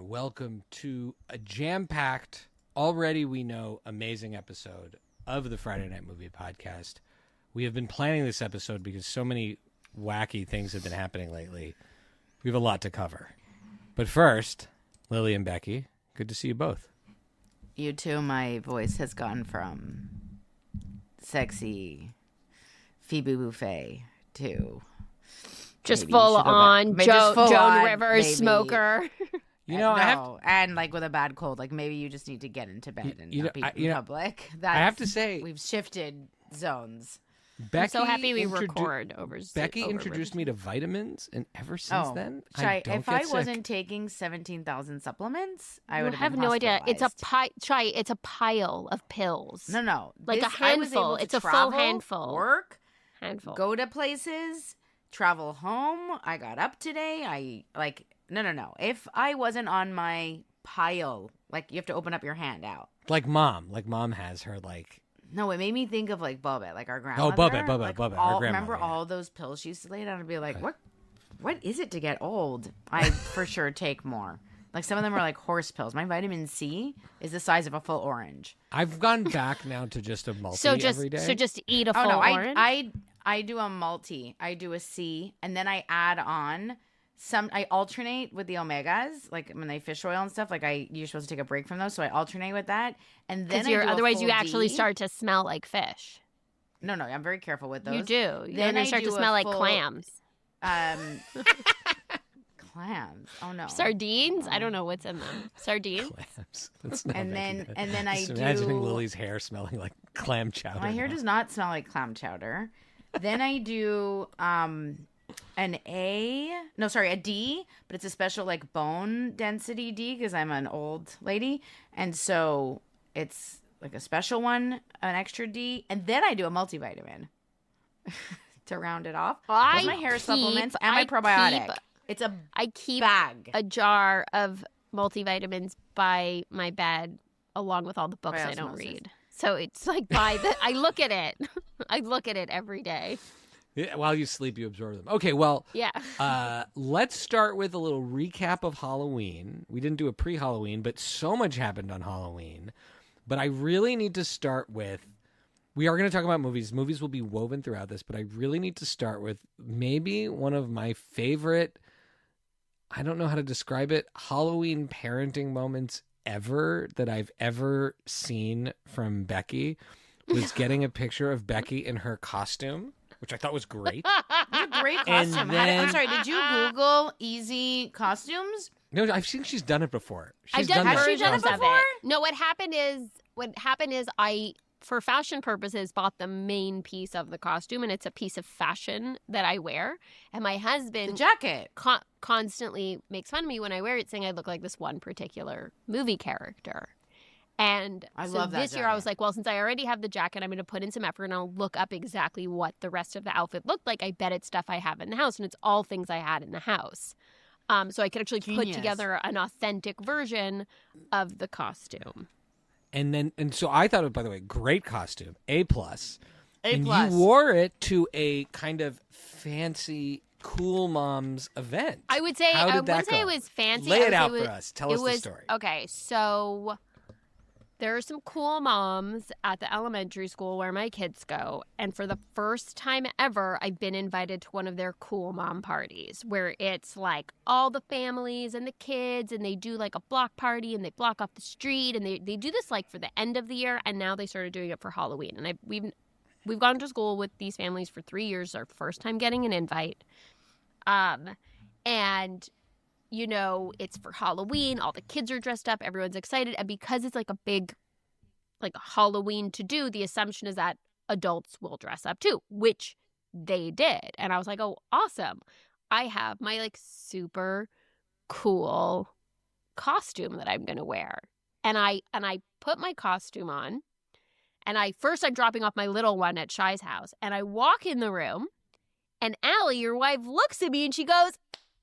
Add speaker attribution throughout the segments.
Speaker 1: welcome to a jam-packed, already we know, amazing episode of the Friday Night Movie Podcast. We have been planning this episode because so many wacky things have been happening lately. We have a lot to cover. But first, Lily and Becky, good to see you both.
Speaker 2: You too. My voice has gone from sexy Phoebe Buffet to
Speaker 3: just full on Joan Rivers smoker.
Speaker 1: You know,
Speaker 2: and like with a bad cold, like maybe you just need to get into bed and not be in public.
Speaker 1: I have to say,
Speaker 2: we've shifted zones.
Speaker 1: Becky,
Speaker 3: I'm so happy we record over.
Speaker 1: Becky introduced me to vitamins, and ever since then,
Speaker 2: if I wasn't taking 17,000 supplements, I would have
Speaker 3: no idea. It's a it's a pile of pills.
Speaker 2: No,
Speaker 3: like a handful. It's a full handful.
Speaker 2: Work, go to places, travel home. I got up today. No. If I wasn't on my pile, like you have to open up your hand out.
Speaker 1: Like mom has her like.
Speaker 2: No, it made me think of like Bubba, like our grandmother.
Speaker 1: Oh, Bubba, our grandmother.
Speaker 2: Remember all those pills she used to lay down and be like, what is it to get old? I for sure take more. Like some of them are like horse pills. My vitamin C is the size of a full orange.
Speaker 1: I've gone back now to just a multi every day.
Speaker 3: So just eat a full orange?
Speaker 2: I do a multi. I do a C, and then I add on I alternate with the omegas, like when they fish oil and stuff. Like you're supposed to take a break from those, so I alternate with that, and then
Speaker 3: otherwise you actually start to smell like fish.
Speaker 2: No, I'm very careful with those.
Speaker 3: You do. Then they start to smell like clams.
Speaker 2: Clams. Oh no.
Speaker 3: Sardines? I don't know what's in them. Sardines.
Speaker 1: Clams. That's not
Speaker 2: and then I do.
Speaker 1: Imagining Lily's hair smelling like clam chowder.
Speaker 2: My hair does not smell like clam chowder. Then I do a D, but it's a special like bone density D because I'm an old lady, and so it's like a special one, an extra D, and then I do a multivitamin to round it off. With my hair supplements and my probiotic. I keep bag.
Speaker 3: A jar of multivitamins by my bed along with all the books I don't read. So it's like I look at it. I look at it every day.
Speaker 1: Yeah, while you sleep, you absorb them. Okay, well,
Speaker 3: yeah.
Speaker 1: Let's start with a little recap of Halloween. We didn't do a pre-Halloween, but so much happened on Halloween. But I really need to start with, we are going to talk about movies. Movies will be woven throughout this, but I really need to start with maybe one of my favorite, I don't know how to describe it, Halloween parenting moments ever that I've ever seen from Becky was getting a picture of Becky in her costume, which I thought was great.
Speaker 2: It's a great costume. I'm sorry, did you Google easy costumes?
Speaker 1: No, I've seen she's done it before.
Speaker 3: Has she done it before? No, what happened is I, for fashion purposes, bought the main piece of the costume, and it's a piece of fashion that I wear. And my husband,
Speaker 2: the jacket,
Speaker 3: constantly makes fun of me when I wear it, saying I look like this one particular movie character. And this year I was like, well, since I already have the jacket, I'm going to put in some effort and I'll look up exactly what the rest of the outfit looked like. I bet it's stuff I have in the house, and it's all things I had in the house. So I could actually put together an authentic version of the costume.
Speaker 1: And so I thought, by the way, great costume, A+. And
Speaker 2: plus.
Speaker 1: You wore it to a kind of fancy Cool Moms event.
Speaker 3: I would say it was fancy.
Speaker 1: Lay it out for us. Tell us the story.
Speaker 3: Okay, so there are some cool moms at the elementary school where my kids go. And for the first time ever, I've been invited to one of their cool mom parties where it's like all the families and the kids, and they do like a block party and they block off the street. And they do this like for the end of the year. And now they started doing it for Halloween. And we've gone to school with these families for 3 years. Our first time getting an invite. And you know, it's for Halloween. All the kids are dressed up. Everyone's excited. And because it's like a big, like a Halloween to do, the assumption is that adults will dress up too, which they did. And I was like, oh, awesome. I have my like super cool costume that I'm going to wear. And I put my costume on, and I'm dropping off my little one at Shy's house. And I walk in the room, and Allie, your wife, looks at me and she goes,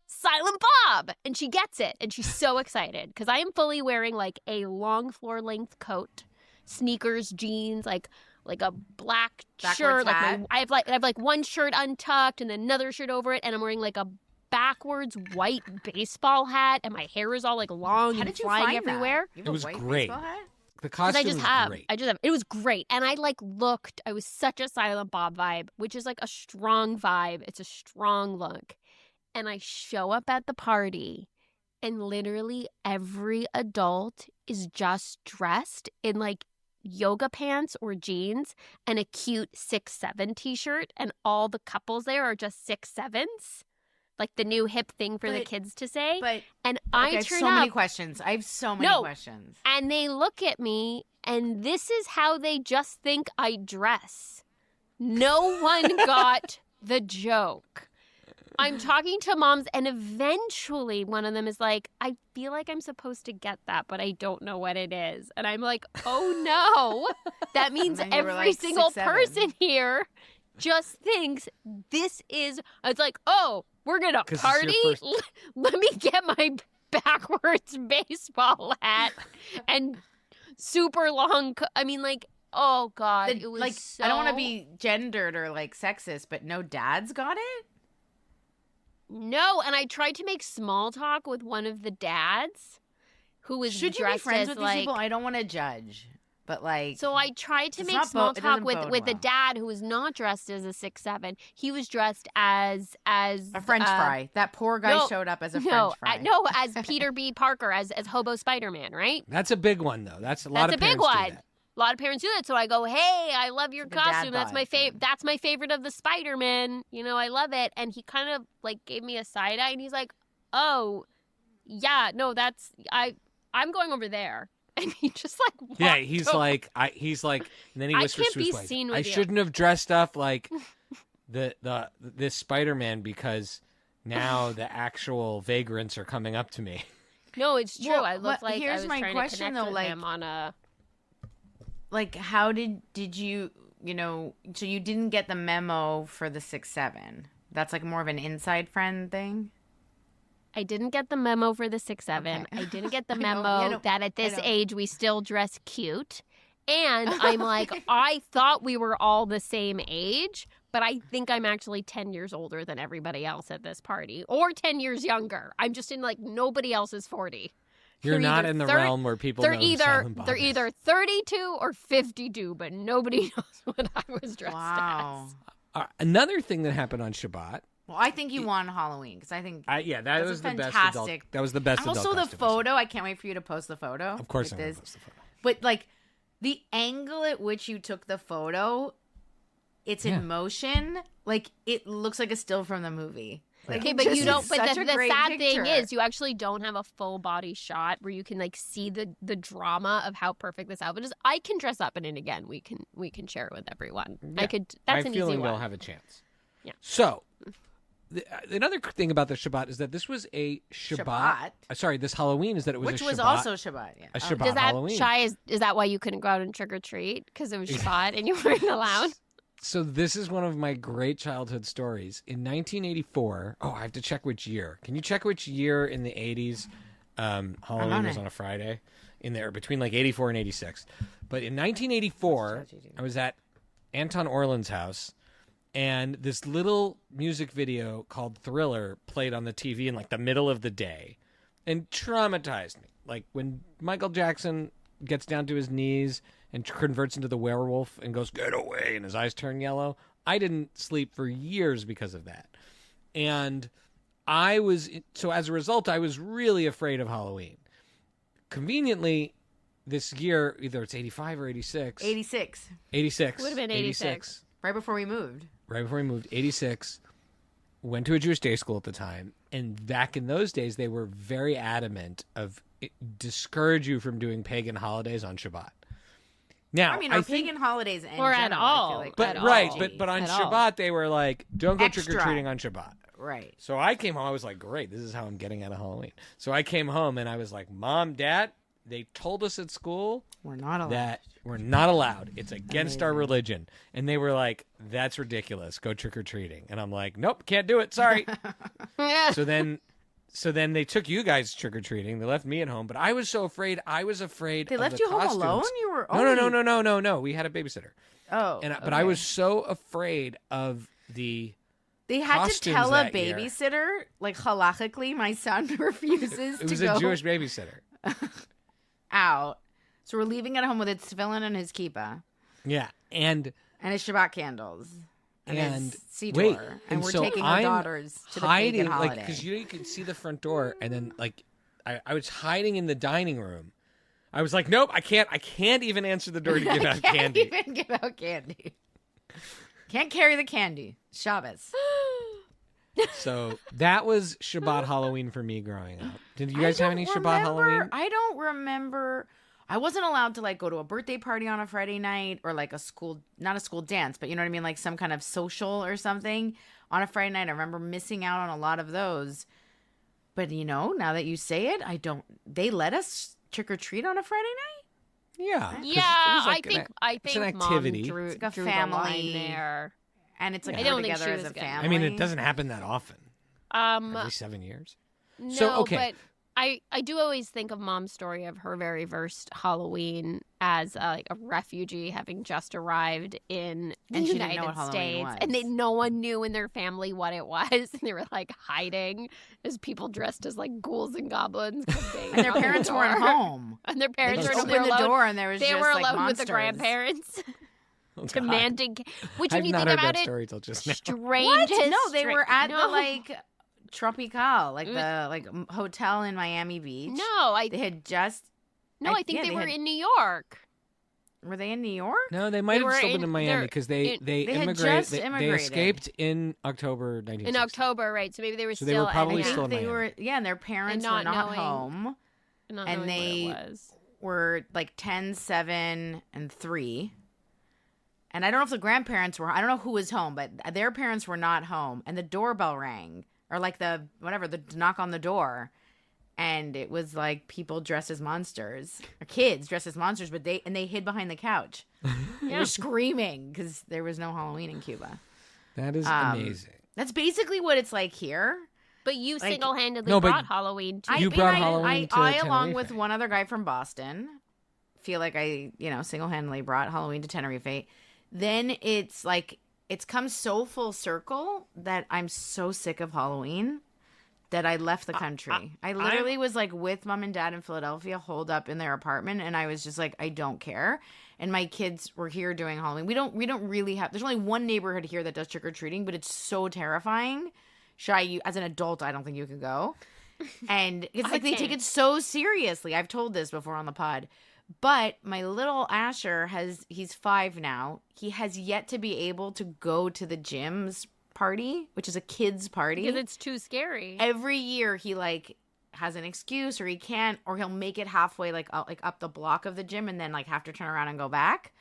Speaker 3: Silent Bob! And she gets it. And she's so excited because I am fully wearing like a long floor length coat, sneakers, jeans, like a black shirt. Like I have one shirt untucked and then another shirt over it. And I'm wearing like a backwards white baseball hat, and my hair is all like long
Speaker 2: How
Speaker 3: and
Speaker 2: did you
Speaker 3: flying
Speaker 2: find
Speaker 3: everywhere.
Speaker 2: That? You have
Speaker 1: It
Speaker 2: a
Speaker 1: was
Speaker 2: white
Speaker 1: great.
Speaker 2: baseball hat?
Speaker 1: The
Speaker 3: 'Cause
Speaker 1: costume was great.
Speaker 3: it was great. And I like looked, I was such a Silent Bob vibe, which is like a strong vibe. It's a strong look. And I show up at the party and literally every adult is just dressed in like yoga pants or jeans and a cute 6'7" t-shirt. And all the couples there are just 6'7s. Like the new hip thing for the kids to say. And I
Speaker 2: have
Speaker 3: turn
Speaker 2: so
Speaker 3: up.
Speaker 2: many questions. I have so many questions.
Speaker 3: And they look at me, and this is how they just think I dress. No one got the joke. I'm talking to moms, and eventually one of them is like, I feel like I'm supposed to get that, but I don't know what it is. And I'm like, oh no. That means every
Speaker 2: like,
Speaker 3: single
Speaker 2: 6'7".
Speaker 3: person here just thinks this is, it's like, oh, we're going to
Speaker 1: 'Cause it's
Speaker 3: party?
Speaker 1: your first-
Speaker 3: Let me get my backwards baseball hat and super long. I mean, like, oh God, it was
Speaker 2: like
Speaker 3: so...
Speaker 2: I don't want to be gendered or like sexist, but no dads got it.
Speaker 3: No, and I tried to make small talk with one of the dads, who was
Speaker 2: Should you be
Speaker 3: dressed
Speaker 2: friends
Speaker 3: as
Speaker 2: with these people? I don't want to judge, but like,
Speaker 3: So I tried to
Speaker 2: It's
Speaker 3: make
Speaker 2: not
Speaker 3: small
Speaker 2: it
Speaker 3: talk
Speaker 2: doesn't
Speaker 3: with
Speaker 2: bode
Speaker 3: the
Speaker 2: well.
Speaker 3: dad who was not dressed as a 6'7". He was dressed as
Speaker 2: a French fry. That poor guy
Speaker 3: no,
Speaker 2: showed up as a
Speaker 3: no,
Speaker 2: French fry.
Speaker 3: no, as Peter B. Parker, as Hobo Spider-Man, right?
Speaker 1: That's a big one, though. That's a lot
Speaker 3: That's
Speaker 1: of
Speaker 3: a big
Speaker 1: parents do
Speaker 3: one.
Speaker 1: that.
Speaker 3: A lot of parents do that. So I go, hey, I love your
Speaker 2: It's like a dad
Speaker 3: costume. That's my
Speaker 2: bod
Speaker 3: favorite.
Speaker 2: thing.
Speaker 3: That's my favorite of the Spider-Man. You know, I love it. And he kind of like gave me a side eye, and he's like, oh, yeah, no, I'm going over there. And he just like walked
Speaker 1: Yeah, he's
Speaker 3: over.
Speaker 1: like, and then he
Speaker 3: I
Speaker 1: whispers
Speaker 3: can't
Speaker 1: to his
Speaker 3: be
Speaker 1: wife,
Speaker 3: seen
Speaker 1: I
Speaker 3: with you."
Speaker 1: shouldn't have dressed up like this Spider-Man because now the actual vagrants are coming up to me.
Speaker 3: No, it's true.
Speaker 2: Well,
Speaker 3: I looked like I
Speaker 2: here's
Speaker 3: was
Speaker 2: my
Speaker 3: trying
Speaker 2: question,
Speaker 3: to connect
Speaker 2: though,
Speaker 3: with
Speaker 2: like-
Speaker 3: him on a...
Speaker 2: Like, how did you so you didn't get the memo for the 6'7"? That's like more of an inside friend thing.
Speaker 3: I didn't get the memo for the 6'7".
Speaker 2: Okay.
Speaker 3: I didn't get the
Speaker 2: I know,
Speaker 3: memo
Speaker 2: I know,
Speaker 3: that at this
Speaker 2: I know.
Speaker 3: age we still dress cute. And I'm like, I thought we were all the same age, but I think I'm actually 10 years older than everybody else at this party, or 10 years younger. I'm just in like nobody else is 40.
Speaker 1: You're
Speaker 3: They're
Speaker 1: not
Speaker 3: either
Speaker 1: in the
Speaker 3: thir-
Speaker 1: realm where people know who Silent Bob
Speaker 3: they're
Speaker 1: is.
Speaker 3: either 32 or 52, but nobody knows what I was dressed
Speaker 2: Wow.
Speaker 3: as.
Speaker 1: Another thing that happened on Shabbat.
Speaker 2: Well, I think you won Halloween because I think
Speaker 1: Yeah, that
Speaker 2: That's
Speaker 1: was
Speaker 2: a
Speaker 1: the best
Speaker 2: fantastic-
Speaker 1: adult. That was the best adult
Speaker 2: also the
Speaker 1: costume I've seen.
Speaker 2: photo. I can't wait for you to post the photo.
Speaker 1: Of course, I'm
Speaker 2: with
Speaker 1: gonna
Speaker 2: this.
Speaker 1: post the photo.
Speaker 2: But like the angle at which you took the photo, it's
Speaker 1: Yeah.
Speaker 2: in motion. Like it looks like a still from the movie. Like,
Speaker 3: Okay,
Speaker 2: it
Speaker 3: but
Speaker 2: just
Speaker 3: you don't.
Speaker 2: is
Speaker 3: But
Speaker 2: such
Speaker 3: the
Speaker 2: a great
Speaker 3: sad thing
Speaker 2: picture.
Speaker 3: is, you actually don't have a full body shot where you can like see the drama of how perfect this outfit is. I can dress up in it again. We can share it with everyone.
Speaker 1: Yeah.
Speaker 3: I could. That's
Speaker 1: I'm
Speaker 3: an
Speaker 1: feeling
Speaker 3: easy
Speaker 1: they'll
Speaker 3: one.
Speaker 1: have a chance.
Speaker 3: Yeah.
Speaker 1: So, another thing about the Shabbat is that this was a Shabbat.
Speaker 2: Shabbat?
Speaker 1: This Halloween is that it was
Speaker 2: which
Speaker 1: a
Speaker 2: was
Speaker 1: Shabbat.
Speaker 2: also Shabbat. Yeah.
Speaker 1: A
Speaker 2: Oh,
Speaker 1: Shabbat
Speaker 3: Does that
Speaker 1: Halloween.
Speaker 3: is that why you couldn't go out and trick or treat because it was Shabbat and you weren't allowed?
Speaker 1: So this is one of my great childhood stories. In 1984, I have to check which year. Can you check which year in the 80s Halloween
Speaker 2: on
Speaker 1: was
Speaker 2: it.
Speaker 1: on a Friday? In there, between like 84 and 86. But in 1984, I was at Anton Orland's house, and this little music video called Thriller played on the TV in like the middle of the day and traumatized me. Like when Michael Jackson gets down to his knees and converts into the werewolf and goes, "Get away," and his eyes turn yellow. I didn't sleep for years because of that. And so as a result, I was really afraid of Halloween. Conveniently, this year, either it's 85 or 86.
Speaker 2: 86,
Speaker 1: 86.
Speaker 3: Would have been 86.
Speaker 2: right before we moved.
Speaker 1: Right before we moved, 86. Went to a Jewish day school at the time. And back in those days, they were very adamant of discourage you from doing pagan holidays on Shabbat. Now,
Speaker 2: I mean,
Speaker 1: I
Speaker 2: our
Speaker 1: think,
Speaker 2: pagan holidays in
Speaker 3: Or at
Speaker 2: general, I
Speaker 3: all.
Speaker 2: feel like
Speaker 1: but
Speaker 3: at
Speaker 1: right,
Speaker 3: all.
Speaker 1: but on
Speaker 3: At all.
Speaker 1: Shabbat, they were like, don't go
Speaker 2: Extra.
Speaker 1: trick-or-treating on Shabbat.
Speaker 2: right.
Speaker 1: So I came home. I was like, great, this is how I'm getting out of Halloween. So I came home and I was like, Mom, Dad, they told us at school
Speaker 2: We're not allowed.
Speaker 1: that we're not allowed. It's against our
Speaker 2: Amazing.
Speaker 1: religion. And they were like, that's ridiculous. Go trick-or-treating. And I'm like, nope, can't do it. Sorry.
Speaker 3: Yeah.
Speaker 1: So then they took you guys trick-or-treating. They left me at home. But I was so afraid. I was afraid
Speaker 2: They
Speaker 1: of
Speaker 2: left
Speaker 1: the
Speaker 2: you home
Speaker 1: costumes.
Speaker 2: alone. You were
Speaker 1: No. We had a babysitter.
Speaker 2: Oh,
Speaker 1: But I was so afraid of the
Speaker 2: They had to
Speaker 1: costumes
Speaker 2: tell a
Speaker 1: that year.
Speaker 2: babysitter, like halachically, my son refuses
Speaker 1: It was
Speaker 2: to
Speaker 1: a
Speaker 2: go
Speaker 1: Jewish babysitter.
Speaker 2: out. So we're leaving at home with his tefillin and his kippah
Speaker 1: Yeah, and
Speaker 2: his Shabbat candles and his Siddur.
Speaker 1: wait,
Speaker 2: and we're
Speaker 1: so
Speaker 2: taking our
Speaker 1: I'm
Speaker 2: daughters to the
Speaker 1: hiding,
Speaker 2: pagan
Speaker 1: like,
Speaker 2: holiday.
Speaker 1: because you could see the front door, and then like I was hiding in the dining room. I was like, nope, I can't even answer the door to give out candy.
Speaker 2: Can't even give out candy. Can't carry the candy. Shabbos.
Speaker 1: So that was Shabbat Halloween for me growing up. Did you guys have any Shabbat Halloween?
Speaker 2: I don't remember. I wasn't allowed to like go to a birthday party on a Friday night or like not a school dance, but you know what I mean? Like some kind of social or something on a Friday night. I remember missing out on a lot of those. But now that you say it, they let us trick or treat on a Friday night?
Speaker 1: Yeah. 'cause
Speaker 3: Yeah,
Speaker 1: it was like
Speaker 3: I think
Speaker 1: an activity.
Speaker 3: Mom drew,
Speaker 2: It's like a
Speaker 3: drew
Speaker 2: family
Speaker 3: the line there.
Speaker 2: And it's like
Speaker 3: I
Speaker 2: we're
Speaker 3: don't think
Speaker 2: together
Speaker 3: she
Speaker 2: as
Speaker 3: was
Speaker 2: a
Speaker 3: gonna-
Speaker 2: family.
Speaker 1: I mean, it doesn't happen that often. Every 7 years.
Speaker 3: No,
Speaker 1: So, okay.
Speaker 3: but I do always think of Mom's story of her very first Halloween as like a refugee having just arrived in the
Speaker 2: And she didn't
Speaker 3: United
Speaker 2: know what Halloween
Speaker 3: States,
Speaker 2: was.
Speaker 3: and no one knew in their family what it was, and they were like hiding as people dressed as like ghouls and goblins,
Speaker 2: And their parents weren't home.
Speaker 3: and their
Speaker 2: They
Speaker 3: parents
Speaker 2: just
Speaker 3: were
Speaker 2: opened the
Speaker 3: alone.
Speaker 2: door and there was
Speaker 3: They
Speaker 2: just
Speaker 3: were
Speaker 2: like
Speaker 3: alone
Speaker 2: monsters.
Speaker 3: with the grandparents.
Speaker 1: Oh, God.
Speaker 3: Demanding, which when
Speaker 1: I've
Speaker 3: you
Speaker 1: not
Speaker 3: think
Speaker 1: heard
Speaker 3: about
Speaker 1: that
Speaker 3: it,
Speaker 1: story till just now.
Speaker 3: strange.
Speaker 2: What? No, they were at
Speaker 3: no.
Speaker 2: the like Tropical, like
Speaker 3: It
Speaker 2: the hotel in Miami Beach.
Speaker 3: No,
Speaker 2: They had just
Speaker 3: I think they were in New York.
Speaker 2: Were they in New York?
Speaker 1: No, they
Speaker 3: They
Speaker 1: might have
Speaker 3: were
Speaker 1: still been
Speaker 3: in-
Speaker 1: in Miami
Speaker 3: they're
Speaker 1: because they
Speaker 2: They had
Speaker 1: immigrated.
Speaker 2: just
Speaker 1: They
Speaker 2: immigrated.
Speaker 1: escaped in October 1960.
Speaker 3: In October, right? So maybe they were
Speaker 1: So they
Speaker 3: still.
Speaker 1: were probably
Speaker 2: I
Speaker 3: and
Speaker 1: still
Speaker 2: think
Speaker 1: in
Speaker 2: they
Speaker 1: Miami.
Speaker 2: were, and their parents
Speaker 3: not
Speaker 2: were not
Speaker 3: knowing-
Speaker 2: home.
Speaker 3: not
Speaker 2: and
Speaker 3: knowing
Speaker 2: they-
Speaker 3: what it was.
Speaker 2: Were like 10, 7, and 3. And I don't know if the grandparents were. I don't know who was home, but their parents were not home. And the doorbell rang, or like the knock on the door, and it was like people dressed as monsters, or kids dressed as monsters, but they hid behind the couch. They were screaming because there was no Halloween in Cuba.
Speaker 1: That is amazing.
Speaker 2: That's basically what it's like here.
Speaker 3: But you
Speaker 2: like-
Speaker 3: single-handedly
Speaker 1: No, but
Speaker 3: brought Halloween to.
Speaker 1: You brought Halloween
Speaker 2: I,
Speaker 1: to
Speaker 2: along
Speaker 1: Tenerife.
Speaker 2: with one other guy from Boston, feel like I, single-handedly brought Halloween to Tenerife. Then it's like, it's come so full circle that I'm so sick of Halloween that I left the country. I literally was like with mom and dad in Philadelphia, holed up in their apartment, and I was just like, I don't care. And my kids were here doing Halloween. We don't really have, there's only one neighborhood here that does trick-or-treating, but it's so terrifying. Shy, as an adult, I don't think you could go. And it's like they take it so seriously. I've told this before on the pod. But my little Asher he's 5 now. He has yet to be able to go to the gym's party, which is a kid's party.
Speaker 3: because it's too scary.
Speaker 2: Every year he like has an excuse, or he can't, or he'll make it halfway like up the block of the gym and then like have to turn around and go back.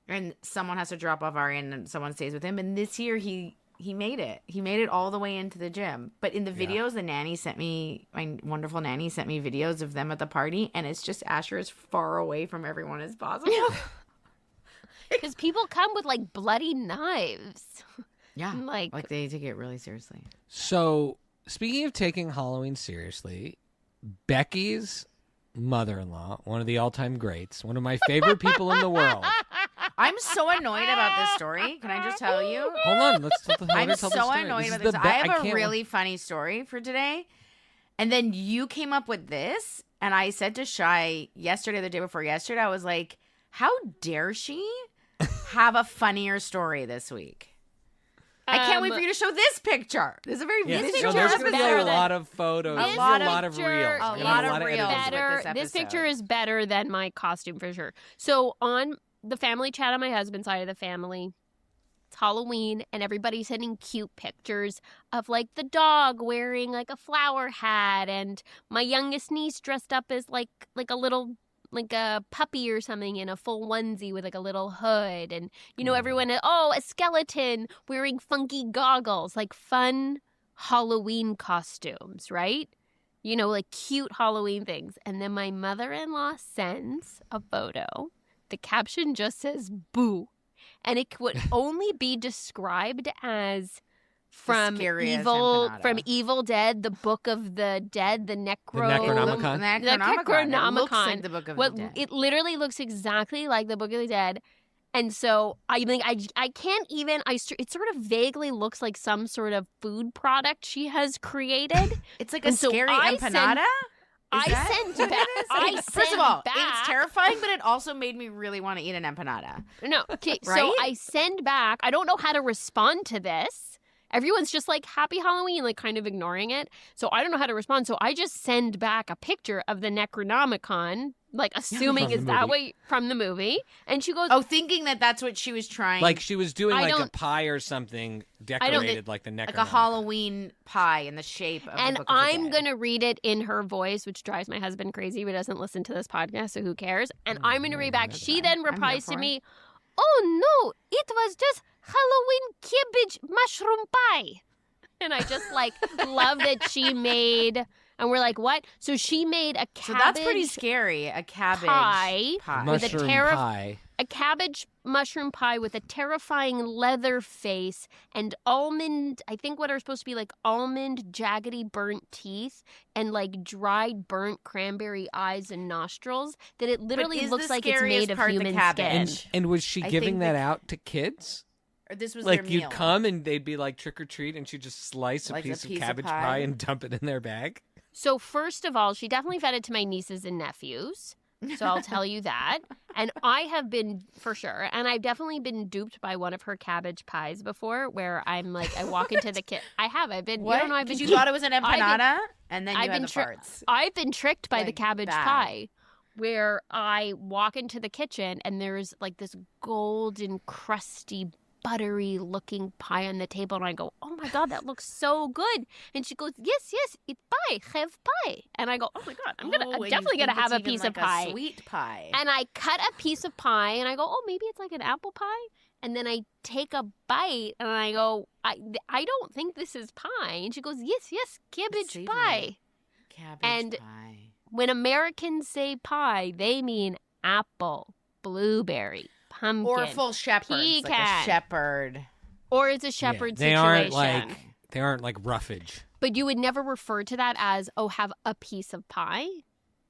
Speaker 2: And someone has to drop off Arian and someone stays with him. And this year he made it. He made it all the way into the gym. But in the videos, the nanny sent me, my wonderful nanny sent me videos of them at the party, and it's just Asher as far away from everyone as possible.
Speaker 3: Because people come with like bloody knives.
Speaker 2: Yeah.
Speaker 3: Like
Speaker 2: They take it really seriously.
Speaker 1: So, speaking of taking Halloween seriously, Becky's mother-in-law, one of the all-time greats, one of my favorite people in the world.
Speaker 2: I'm so annoyed about this story. Can I just tell you?
Speaker 1: Hold on, let's let
Speaker 2: I'm
Speaker 1: her
Speaker 2: so
Speaker 1: tell the story.
Speaker 2: annoyed
Speaker 1: This
Speaker 2: about
Speaker 1: is
Speaker 2: this.
Speaker 1: the
Speaker 2: I have a
Speaker 1: can't-
Speaker 2: really funny story for today. And then you came up with this, and I said to Shy yesterday, the day before yesterday, I was like, how dare she have a funnier story this week? I can't wait for you to show this picture. This is a very
Speaker 1: Yeah.
Speaker 3: This
Speaker 2: visual
Speaker 1: So there's
Speaker 3: picture
Speaker 1: going
Speaker 3: is
Speaker 1: to be
Speaker 3: better
Speaker 1: a
Speaker 3: than-
Speaker 1: lot of photos.
Speaker 2: A
Speaker 1: There's
Speaker 2: lot
Speaker 1: a
Speaker 2: of
Speaker 1: lot of
Speaker 3: picture-
Speaker 1: reels.
Speaker 3: a
Speaker 1: We're gonna
Speaker 2: lot
Speaker 1: have
Speaker 2: of
Speaker 1: editing.
Speaker 2: reels. with
Speaker 3: better.
Speaker 2: this
Speaker 3: This picture
Speaker 2: episode.
Speaker 3: is better than my costume for sure. So on the family chat on my husband's side of the family, it's Halloween, and everybody's sending cute pictures of like the dog wearing like a flower hat, and my youngest niece dressed up as like a little like a puppy or something in a full onesie with like a little hood, and everyone a skeleton wearing funky goggles, like fun Halloween costumes, right? Like cute Halloween things. And then my mother-in-law sends a photo. The caption just says boo. And it would only be described as from
Speaker 2: scariest
Speaker 3: Evil
Speaker 2: empanada.
Speaker 3: Evil Dead, the Book of the Dead, the
Speaker 1: Necronomicon.
Speaker 2: The Necronomicon. It looks
Speaker 3: Necronomicon.
Speaker 2: like the Book of
Speaker 3: What
Speaker 2: the Dead.
Speaker 3: it literally looks exactly like the Book of the Dead. And so I mean, I can't even. It sort of vaguely looks like some sort of food product she has created.
Speaker 2: It's like a scary empanada. First of all, it's terrifying, but it also made me really want to eat an empanada.
Speaker 3: No, okay,
Speaker 2: right?
Speaker 3: So I send back. I don't know how to respond to this. Everyone's just like, happy Halloween, like kind of ignoring it. So I don't know how to respond. So I just send back a picture of the Necronomicon, like assuming is that way from the movie. And she goes,
Speaker 2: oh, thinking that that's what she was trying.
Speaker 1: Like she was doing like a pie or something decorated like the Necronomicon.
Speaker 2: Like a Halloween pie in the shape of
Speaker 3: and
Speaker 2: the Book of the
Speaker 3: I'm
Speaker 2: Dead.
Speaker 3: going to read it in her voice, which drives my husband crazy, but doesn't listen to this podcast, so who cares? And I'm going to read back. She then replies to me, oh, no, it was just Halloween cabbage mushroom pie. And I just like love that she made, and we're like, what? So she made a cabbage.
Speaker 2: So that's pretty scary. A cabbage
Speaker 3: pie.
Speaker 1: Mushroom pie.
Speaker 3: A cabbage mushroom pie with a terrifying leather face and almond, I think what are supposed to be like almond, jaggedy, burnt teeth and like dried, burnt cranberry eyes and nostrils, that it literally looks like it's made of human skin.
Speaker 1: And was she giving that out to kids?
Speaker 2: Or this was
Speaker 1: like
Speaker 2: their meal.
Speaker 1: You'd come and they'd be like trick or treat, and she'd just slice a piece of cabbage pie and dump it in their bag.
Speaker 3: So first of all, she definitely fed it to my nieces and nephews. So I'll tell you that. And I have been, for sure, and I've definitely been duped by one of her cabbage pies before, where I'm like, I walk into the kitchen. I've been.
Speaker 2: What?
Speaker 3: You don't know,
Speaker 2: you thought it was an empanada, and then you had the farts.
Speaker 3: I've been tricked by the cabbage pie, where I walk into the kitchen and there's like this golden, crusty, buttery looking pie on the table, and I go, oh my God, that looks so good. And she goes, yes, it's pie, have pie. And I go, oh my God, I'm definitely gonna have a piece of pie.
Speaker 2: A sweet pie.
Speaker 3: And I cut a piece of pie and I go, oh, maybe it's like an apple pie. And then I take a bite and I go, I don't think this is pie. And she goes, yes, cabbage pie.
Speaker 2: Cabbage pie.
Speaker 3: When Americans say pie, they mean apple, blueberry, pumpkin,
Speaker 2: or full shepherd,
Speaker 3: pecan.
Speaker 2: like a shepherd,
Speaker 3: or it's a shepherd
Speaker 1: they
Speaker 3: situation.
Speaker 1: They aren't like roughage.
Speaker 3: But you would never refer to that as, oh, have a piece of pie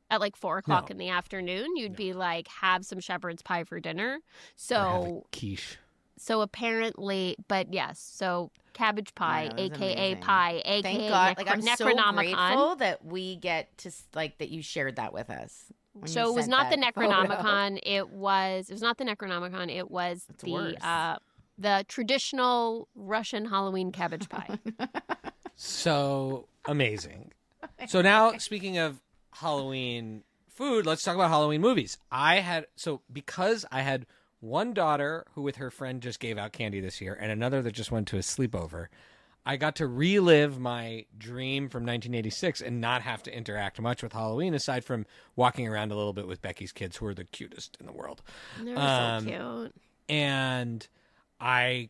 Speaker 3: at like 4:00 in the afternoon. You'd be like, have some shepherd's pie for dinner. So
Speaker 1: quiche.
Speaker 3: So apparently, but yes, so cabbage pie, aka
Speaker 2: amazing.
Speaker 3: pie, aka
Speaker 2: thank God. Like I'm so grateful that we get to like that you shared that with us.
Speaker 3: So it was not the Necronomicon. It was not the Necronomicon. It was the traditional Russian Halloween cabbage pie.
Speaker 1: So amazing. So now, speaking of Halloween food, let's talk about Halloween movies. Because I had one daughter who with her friend just gave out candy this year and another that just went to a sleepover, I got to relive my dream from 1986 and not have to interact much with Halloween aside from walking around a little bit with Becky's kids, who are the cutest in the world.
Speaker 3: They're so cute.
Speaker 1: And I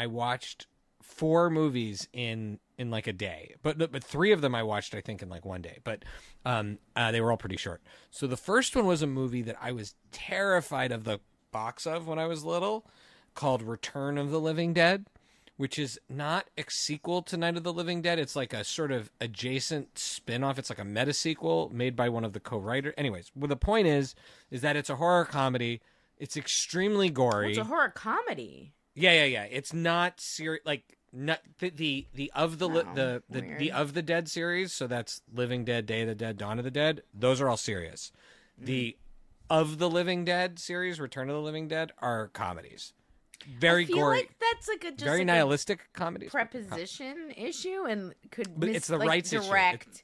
Speaker 1: watched 4 movies in like a day, but 3 of them I watched, I think, in like one day, but they were all pretty short. So the first one was a movie that I was terrified of the box of when I was little, called Return of the Living Dead, which is not a sequel to Night of the Living Dead. It's like a sort of adjacent spin-off. It's like a meta-sequel made by one of the co-writers. Anyways, well, the point is that it's a horror comedy. It's extremely gory.
Speaker 2: It's a horror comedy.
Speaker 1: Yeah. It's not serious. Like not the Of the Dead series. So that's Living Dead, Day of the Dead, Dawn of the Dead. Those are all serious. The Of the Living Dead series, Return of the Living Dead, are comedies. Very gory.
Speaker 2: Like that's like a just
Speaker 1: very
Speaker 2: like
Speaker 1: nihilistic comedy.
Speaker 2: Preposition issue and could
Speaker 1: but it's the rights issue.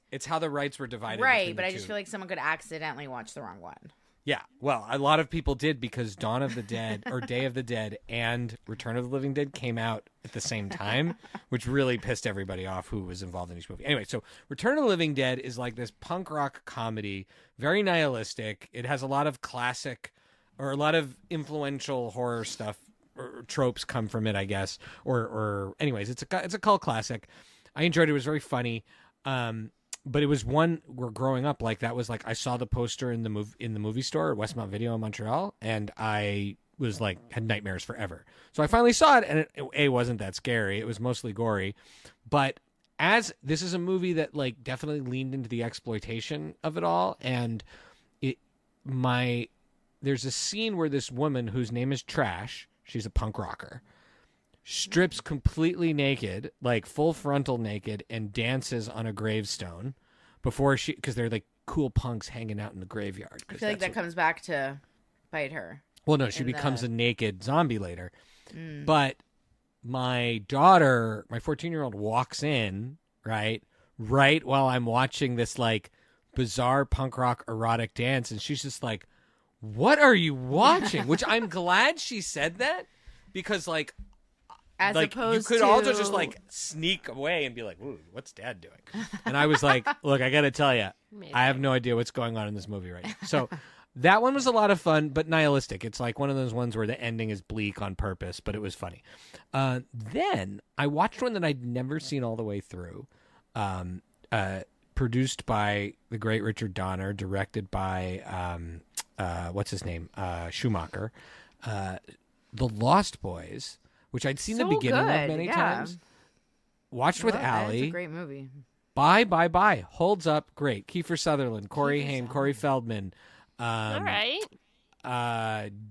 Speaker 1: It's how the rights were divided.
Speaker 2: Right, but I just feel like someone could accidentally watch the wrong one.
Speaker 1: Yeah, well, a lot of people did because Dawn of the Dead or Day of the Dead and Return of the Living Dead came out at the same time, which really pissed everybody off who was involved in each movie. Anyway, so Return of the Living Dead is like this punk rock comedy, very nihilistic. It has a lot of classic or a lot of influential horror stuff or tropes come from it, I guess. Or anyways, it's a cult classic. I enjoyed it. It was very funny. But it was one where growing up, like that was like I saw the poster in the movie store at Westmount Video in Montreal, and I was like had nightmares forever. So I finally saw it, and it wasn't that scary. It was mostly gory, but as this is a movie that like definitely leaned into the exploitation of it all, and there's a scene where this woman whose name is Trash, she's a punk rocker, strips completely naked, like full frontal naked, and dances on a gravestone before because they're like cool punks hanging out in the graveyard.
Speaker 2: I feel like that comes back to bite her.
Speaker 1: Well, no, she becomes a naked zombie later. But my daughter, my 14-year-old, walks in, right while I'm watching this like bizarre punk rock erotic dance, and she's just like, "What are you watching?" Which I'm glad she said that, because like,
Speaker 2: as opposed
Speaker 1: you could
Speaker 2: to
Speaker 1: also just like sneak away and be like, "Ooh, what's Dad doing?" And I was like, "Look, I got to tell you, I have no idea what's going on in this movie right now." So that one was a lot of fun, but nihilistic. It's like one of those ones where the ending is bleak on purpose, but it was funny. Then I watched one that I'd never seen all the way through, produced by the great Richard Donner, directed by what's his name, Schumacher, The Lost Boys, which I'd seen the beginning of many times. Watched with Allie.
Speaker 2: It's a great movie.
Speaker 1: Bye. Holds up. Great. Kiefer Sutherland, Corey Haim, Corey Feldman.
Speaker 3: All right.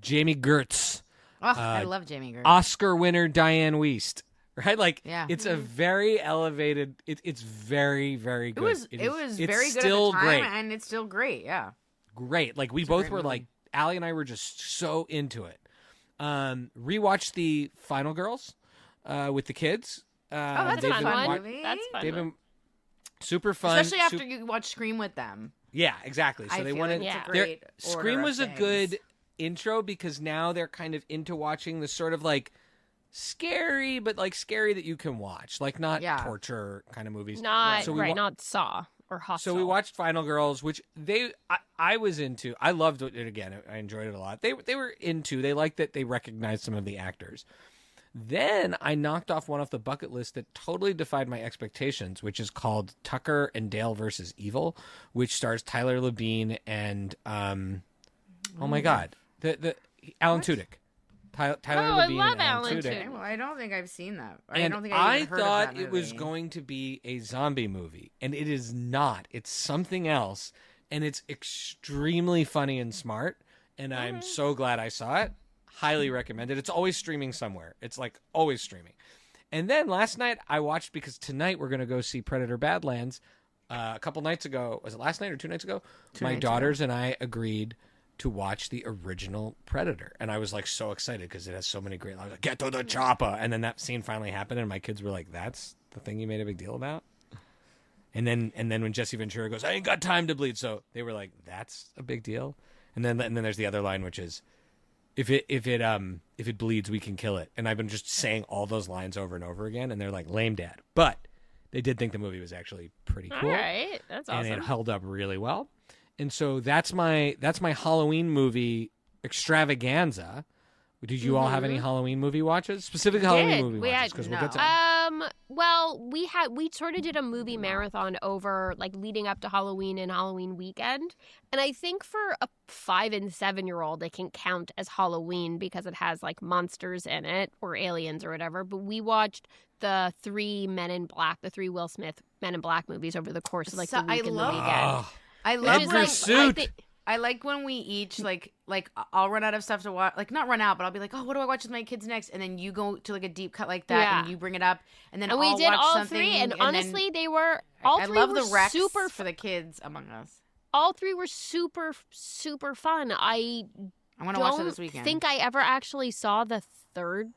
Speaker 1: Jamie Gertz.
Speaker 2: Oh, I love Jamie Gertz.
Speaker 1: Oscar winner Diane Wiest. Right? Like, it's a
Speaker 2: Mm-hmm.
Speaker 1: very elevated, it's very, very good.
Speaker 2: It was very good
Speaker 1: still
Speaker 2: at the time,
Speaker 1: great.
Speaker 2: and it's still great, yeah.
Speaker 1: Great. Like, we
Speaker 2: It's a
Speaker 1: both
Speaker 2: great
Speaker 1: were
Speaker 2: movie.
Speaker 1: like, Allie and I were just so into it. Rewatched the Final Girls with the kids.
Speaker 3: That's a fun one. That's fun.
Speaker 1: They've been super fun.
Speaker 2: Especially after you watch Scream with them.
Speaker 1: Yeah, exactly. So
Speaker 2: I
Speaker 1: they
Speaker 2: feel
Speaker 1: wanted.
Speaker 2: like it's a great
Speaker 1: Scream
Speaker 2: order
Speaker 1: was
Speaker 2: of
Speaker 1: a
Speaker 2: things.
Speaker 1: good intro, because now they're kind of into watching the sort of like scary, but like scary that you can watch, like not torture kind of movies.
Speaker 3: Not not Saw or Hostel.
Speaker 1: So we watched Final Girls, which I was into. I loved it again. I enjoyed it a lot. They were into. They liked that they recognized some of the actors. Then I knocked off one off the bucket list that totally defied my expectations, which is called Tucker and Dale versus Evil, which stars Tyler Labine and oh my God, the Alan Tudyk. Tyler Labine
Speaker 3: I love
Speaker 1: and Alan Tudyk.
Speaker 2: Okay, well, I don't think I've seen that.
Speaker 1: And
Speaker 2: I don't think I even heard
Speaker 1: thought
Speaker 2: of that
Speaker 1: it was
Speaker 2: movie.
Speaker 1: going to be a zombie movie, and it is not. It's something else, and it's extremely funny and smart, and I'm so glad I saw it. Highly recommend it. It's always streaming somewhere. It's like always streaming. And then last night I watched, because tonight we're going to go see Predator Badlands. A couple nights ago, was it last night or 2 nights ago? My daughters and I agreed to watch the original Predator, and I was like so excited because it has so many great lines. Like, get to the chopper, and then that scene finally happened, and my kids were like, "That's the thing you made a big deal about." And then when Jesse Ventura goes, "I ain't got time to bleed," so they were like, "That's a big deal." And then there's the other line, which is, if it bleeds, we can kill it. And I've been just saying all those lines over and over again, and they're like, "Lame, Dad," but they did think the movie was actually pretty cool.
Speaker 3: All right, that's awesome.
Speaker 1: And it held up really well. And so that's my Halloween movie extravaganza. Did you all have any Halloween movie watches? Specifically Halloween movie watches, because we'll get to
Speaker 3: well, we sort of did a movie marathon over like leading up to Halloween and Halloween weekend. And I think for a 5 and 7-year-old, it can count as Halloween because it has like monsters in it or aliens or whatever. But we watched the 3 Men in Black, the 3 Will Smith Men in Black movies over the course of like the week and the weekend.
Speaker 2: I love
Speaker 1: Edgar
Speaker 2: when
Speaker 1: Suit.
Speaker 2: I like when we each like I'll run out of stuff to watch, like not run out, but I'll be like, oh, what do I watch with my kids next? And then you go to like a deep cut like that, and you bring it up, and then
Speaker 3: we
Speaker 2: I'll
Speaker 3: did
Speaker 2: watch
Speaker 3: all
Speaker 2: something,
Speaker 3: 3, and honestly, they were all 3
Speaker 2: I love
Speaker 3: were
Speaker 2: the Rex
Speaker 3: super
Speaker 2: for the kids among us.
Speaker 3: All 3 were super super fun. I
Speaker 2: want to watch it this weekend.
Speaker 3: think I ever actually saw the third.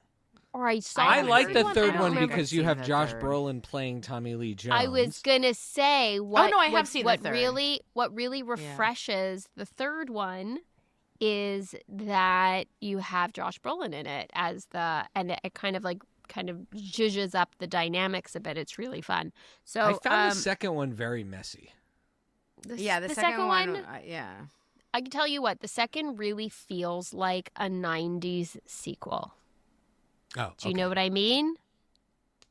Speaker 3: Or
Speaker 1: I like the third
Speaker 2: I
Speaker 1: one
Speaker 2: don't think
Speaker 1: because
Speaker 2: I've
Speaker 1: you
Speaker 2: seen
Speaker 1: have
Speaker 2: the
Speaker 1: Josh
Speaker 2: third.
Speaker 1: Brolin playing Tommy Lee Jones.
Speaker 3: I was gonna say what.
Speaker 2: I have seen the
Speaker 3: what
Speaker 2: third.
Speaker 3: really refreshes the third one is that you have Josh Brolin in it and it kind of zhuzhes up the dynamics a bit. It's really fun. So
Speaker 1: I found the second one very messy.
Speaker 2: The second one,
Speaker 3: I can tell you what, the second really feels like a 90s sequel.
Speaker 1: Oh,
Speaker 3: Do you know what I mean?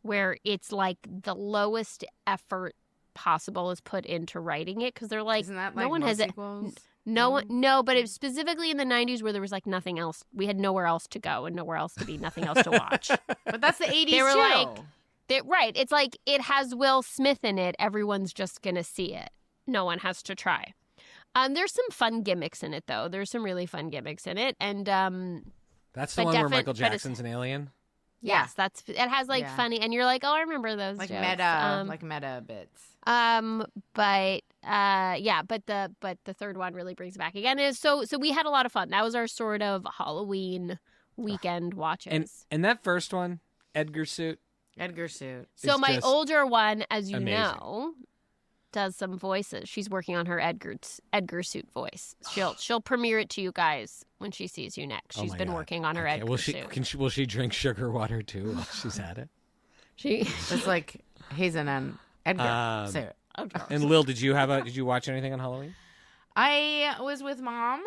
Speaker 3: Where it's like the lowest effort possible is put into writing it because they're like,
Speaker 2: isn't that
Speaker 3: no
Speaker 2: like
Speaker 3: one
Speaker 2: most
Speaker 3: has it.
Speaker 2: sequels?
Speaker 3: No, but it was specifically in the 90s where there was like nothing else. We had nowhere else to go and nowhere else to be, nothing else to watch.
Speaker 2: But that's the 80s
Speaker 3: They were
Speaker 2: too.
Speaker 3: like, right. It's like it has Will Smith in it. Everyone's just going to see it. No one has to try. There's some fun gimmicks in it, though. There's some really fun gimmicks in it, and
Speaker 1: That's the
Speaker 3: but
Speaker 1: one where
Speaker 3: defi-
Speaker 1: Michael
Speaker 3: but it's-
Speaker 1: Jackson's an alien.
Speaker 3: yes, it has like
Speaker 2: Yeah.
Speaker 3: funny, and you're like, oh, I remember those
Speaker 2: Like
Speaker 3: jokes.
Speaker 2: meta bits.
Speaker 3: But the third one really brings it back again. And so we had a lot of fun. That was our sort of Halloween weekend watches.
Speaker 1: And that first one, Edgar suit.
Speaker 2: Edgar suit.
Speaker 3: So
Speaker 1: is
Speaker 3: my
Speaker 1: just
Speaker 3: older one, as you
Speaker 1: amazing.
Speaker 3: know, does some voices. She's working on her Edgar suit voice. She'll premiere it to you guys when she sees you next.
Speaker 1: Oh
Speaker 3: She's
Speaker 1: my
Speaker 3: been
Speaker 1: God.
Speaker 3: working on her
Speaker 1: Okay,
Speaker 3: Edgar suit.
Speaker 1: Will she drink sugar water too while she's at it?
Speaker 3: She
Speaker 2: It's like Hazen and Edgar suit.
Speaker 1: And Lil, did you watch anything on Halloween?
Speaker 2: I was with Mom,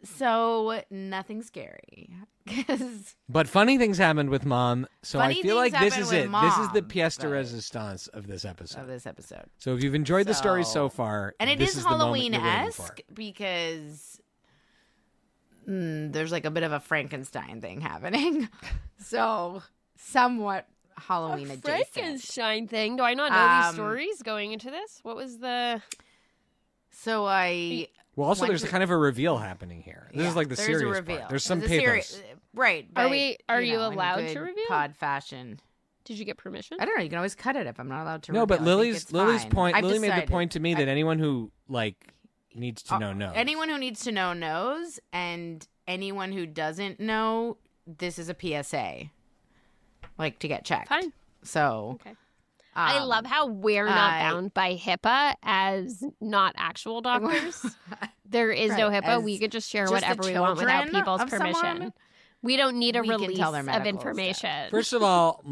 Speaker 2: so nothing scary. 'Cause
Speaker 1: But funny things happened with Mom, so I
Speaker 2: Funny
Speaker 1: feel like
Speaker 2: things
Speaker 1: this
Speaker 2: happened
Speaker 1: is
Speaker 2: with
Speaker 1: it. This is the
Speaker 2: Mom,
Speaker 1: pièce de
Speaker 2: but-
Speaker 1: résistance of this episode.
Speaker 2: of this episode.
Speaker 1: So if you've enjoyed the story so
Speaker 2: So-
Speaker 1: far,
Speaker 2: And it
Speaker 1: this
Speaker 2: is
Speaker 1: the moment you're waiting
Speaker 2: Halloween-esque because there's like a bit of a Frankenstein thing happening. So somewhat Halloween adjacent.
Speaker 3: Frankenstein thing. Do I not know these
Speaker 2: Um,
Speaker 3: stories going into this? What was the?
Speaker 2: So I
Speaker 1: Well, also,
Speaker 2: went
Speaker 1: there's
Speaker 2: to-
Speaker 1: kind of a reveal happening here. This
Speaker 2: yeah,
Speaker 1: is like the
Speaker 2: there's
Speaker 1: serious
Speaker 2: a reveal.
Speaker 1: part. There's some
Speaker 2: There's a
Speaker 1: pathos.
Speaker 2: right?
Speaker 3: Are
Speaker 2: But,
Speaker 3: are you
Speaker 2: in
Speaker 3: allowed to
Speaker 2: good
Speaker 3: reveal?
Speaker 2: pod fashion?
Speaker 3: Did you get permission?
Speaker 2: I don't know. You can always cut it if I'm not allowed to.
Speaker 1: No,
Speaker 2: reveal.
Speaker 1: but
Speaker 2: I think
Speaker 1: Lily's
Speaker 2: it's
Speaker 1: Lily's
Speaker 2: fine.
Speaker 1: point.
Speaker 2: I've
Speaker 1: Lily made the
Speaker 2: decided.
Speaker 1: point to me that anyone who needs to know knows.
Speaker 2: Anyone who needs to know knows, and anyone who doesn't know, this is a PSA, like to get checked.
Speaker 3: Fine.
Speaker 2: So
Speaker 3: Okay. I love how we're not bound by HIPAA as not actual doctors. There is no
Speaker 2: Right,
Speaker 3: HIPAA.
Speaker 2: as
Speaker 3: We could just share
Speaker 2: just
Speaker 3: whatever
Speaker 2: the
Speaker 3: we want without
Speaker 2: children
Speaker 3: people's
Speaker 2: of
Speaker 3: permission.
Speaker 2: someone.
Speaker 3: We don't need a
Speaker 2: We can
Speaker 3: release
Speaker 2: tell their
Speaker 3: of
Speaker 2: medical
Speaker 3: information.
Speaker 1: First of all,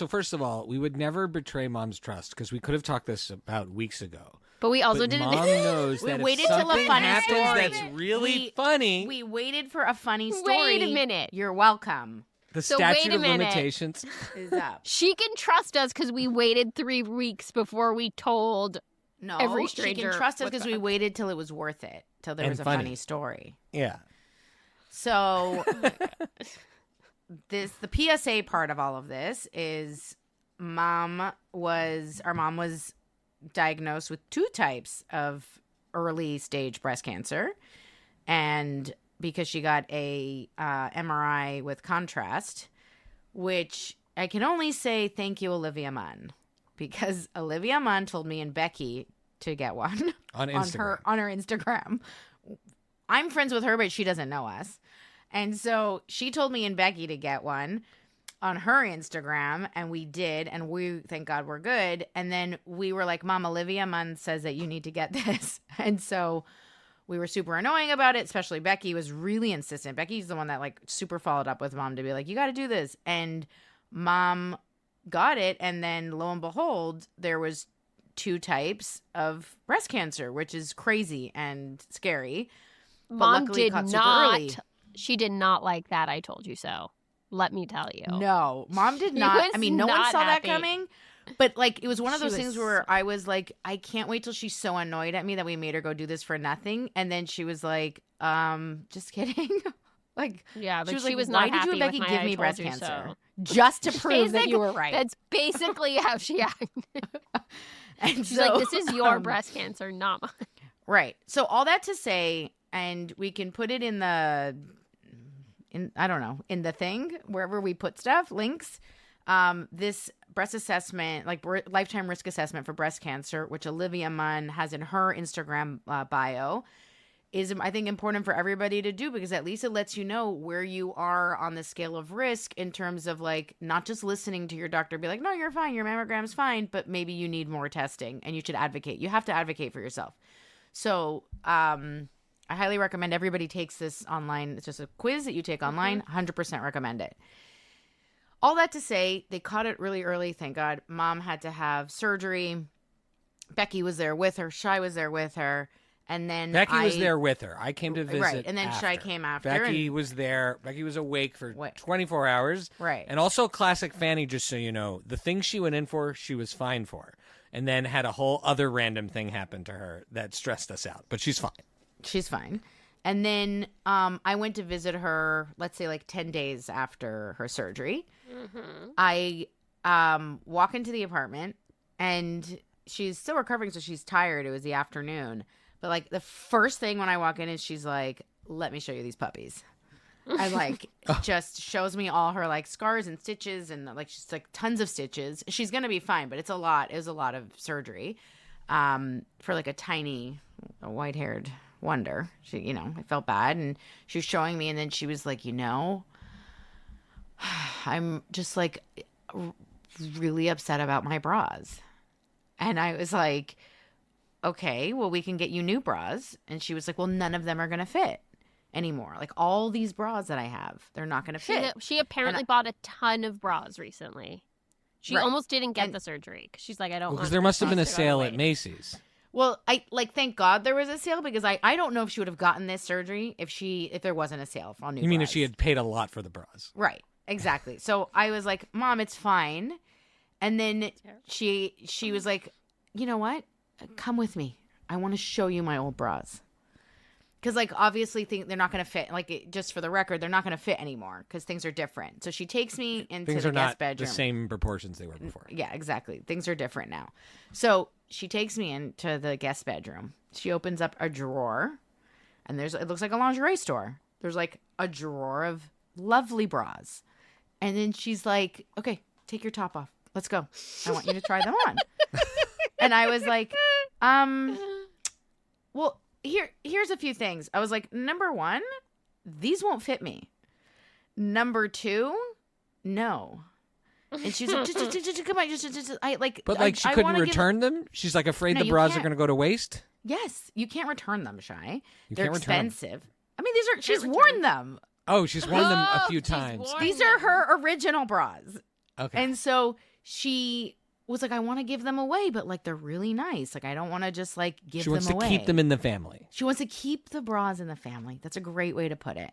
Speaker 1: First of all, we would never betray Mom's trust because we could have talked this about weeks ago.
Speaker 3: But we also
Speaker 1: But
Speaker 3: didn't.
Speaker 1: Mom knows
Speaker 2: We
Speaker 1: that
Speaker 2: waited
Speaker 1: if
Speaker 2: till a
Speaker 1: something
Speaker 2: funny
Speaker 1: happens
Speaker 2: story.
Speaker 1: that's really
Speaker 2: We-
Speaker 1: funny,
Speaker 2: we waited for a funny story.
Speaker 3: Wait a minute.
Speaker 2: You're welcome.
Speaker 1: the
Speaker 3: So
Speaker 1: statute
Speaker 3: wait a
Speaker 1: of
Speaker 3: minute.
Speaker 1: limitations.
Speaker 2: Is up.
Speaker 3: She can trust us because we waited 3 weeks before we told.
Speaker 2: No,
Speaker 3: Every
Speaker 2: she
Speaker 3: stranger
Speaker 2: can trust us
Speaker 3: what
Speaker 2: because
Speaker 3: the-
Speaker 2: we waited till it was worth it, till there
Speaker 1: And
Speaker 2: was a
Speaker 1: funny.
Speaker 2: funny story.
Speaker 1: Yeah.
Speaker 2: So the PSA part of all of this is our mom was diagnosed with 2 types of early stage breast cancer, and because she got a MRI with contrast, which I can only say thank you, Olivia Munn, because Olivia Munn told me and Becky to get one
Speaker 1: On Instagram.
Speaker 2: on her Instagram. I'm friends with her, but she doesn't know us. And so she told me and Becky to get one on her Instagram, and we did, and we, thank God, we're good. And then we were like, Mom, Olivia Munn says that you need to get this. And so we were super annoying about it, especially Becky was really insistent. Becky's the one that like super followed up with Mom to be like, you got to do this. And Mom got it, and then lo and behold, there was 2 types of breast cancer, which is crazy and scary.
Speaker 3: Mom
Speaker 2: luckily
Speaker 3: did
Speaker 2: caught super
Speaker 3: not.
Speaker 2: early.
Speaker 3: She did not like that. I told you so. Let me tell you.
Speaker 2: No, Mom did
Speaker 3: She
Speaker 2: not.
Speaker 3: was
Speaker 2: I mean, no one
Speaker 3: not
Speaker 2: saw
Speaker 3: happy.
Speaker 2: that coming. But like, it was one of
Speaker 3: She
Speaker 2: those
Speaker 3: was-
Speaker 2: things where I was like, I can't wait till she's so annoyed at me that we made her go do this for nothing. And then she was like, just kidding. Like,
Speaker 3: Yeah, but
Speaker 2: she was like,
Speaker 3: not
Speaker 2: why did
Speaker 3: happy
Speaker 2: you and Becky
Speaker 3: with my
Speaker 2: give
Speaker 3: I
Speaker 2: me
Speaker 3: told
Speaker 2: breast
Speaker 3: you
Speaker 2: cancer?
Speaker 3: so.
Speaker 2: Just to prove that you
Speaker 3: Basically-
Speaker 2: were right.
Speaker 3: That's basically how she acted.
Speaker 2: And
Speaker 3: She's
Speaker 2: so,
Speaker 3: like, this is your
Speaker 2: um,
Speaker 3: breast cancer, not mine.
Speaker 2: Right. So all that to say, and we can put it in the, I don't know, in the thing, wherever we put stuff, links. This breast assessment, like lifetime risk assessment for breast cancer, which Olivia Munn has in her Instagram bio, is, I think, important for everybody to do, because at least it lets you know where you are on the scale of risk in terms of like not just listening to your doctor be like, no, you're fine, your mammogram's fine, but maybe you need more testing and you should advocate. You have to advocate for yourself. So I highly recommend everybody takes this online. It's just a quiz that you take online. 100% recommend it. All that to say, they caught it really early, thank God. Mom had to have surgery. Becky was there with her. Shai was there with her. And then
Speaker 1: Becky was there with her. I came to visit.
Speaker 2: Right, and then Shai
Speaker 1: after.
Speaker 2: came after,
Speaker 1: Becky
Speaker 2: and-
Speaker 1: was there. Becky was awake for
Speaker 2: What?
Speaker 1: 24 hours.
Speaker 2: Right.
Speaker 1: And also classic Fanny, just so you know, the thing she went in for, she was fine for. And then had a whole other random thing happen to her that stressed us out. But she's fine.
Speaker 2: She's fine. And then I went to visit her, let's say like 10 days after her surgery. I walk into the apartment, and she's still recovering, so she's tired. It was the afternoon. But like the first thing when I walk in is she's like, let me show you these puppies. And like just shows me all her like scars and stitches and like she's like tons of stitches. She's gonna be fine, but it's a lot. It was a lot of surgery for like a tiny white-haired wonder. She, you know, I felt bad, and she was showing me, and then she was like, you know, I'm just like really upset about my bras. And I was like, okay, well, we can get you new bras. And she was like, well, none of them are gonna fit anymore. Like all these bras that I have, they're not going to fit.
Speaker 3: She apparently bought a ton of bras recently. She almost didn't get the surgery because she's like, I don't want.
Speaker 1: Because there must have been a sale at Macy's.
Speaker 2: Well, I like thank God there was a sale because I don't know if she would have gotten this surgery if there wasn't a sale on new.
Speaker 1: You mean
Speaker 2: bras.
Speaker 1: if she had paid a lot for the bras?
Speaker 2: Right. Exactly. So I was like, Mom, it's fine. And then she was like, you know what? Come with me. I want to show you my old bras. Because, like, obviously they're not going to fit. Like, just for the record, they're not going to fit anymore because things are different. So she takes me into the guest bedroom. Things are not
Speaker 1: the same proportions they were before.
Speaker 2: Yeah, exactly. Things are different now. So she takes me into the guest bedroom. She opens up a drawer, and it looks like a lingerie store. There's, like, a drawer of lovely bras. And then she's like, okay, take your top off. Let's go. I want you to try them on. And I was like, well... Here's a few things. I was like, number one, these won't fit me. Number two, no. And she's like, just come on,
Speaker 1: But like she couldn't return them? She's like afraid the bras are going to go to waste?
Speaker 2: Yes, you can't return them, Shy. They're
Speaker 1: can't
Speaker 2: expensive. I mean, she's worn them.
Speaker 1: Oh, she's worn them a few times.
Speaker 2: These are her original bras.
Speaker 1: Okay.
Speaker 2: And so she was like, I want to give them away, but like they're really nice. Like I don't want to just like give them away.
Speaker 1: She wants to keep them in the family.
Speaker 2: She wants to keep the bras in the family. That's a great way to put it.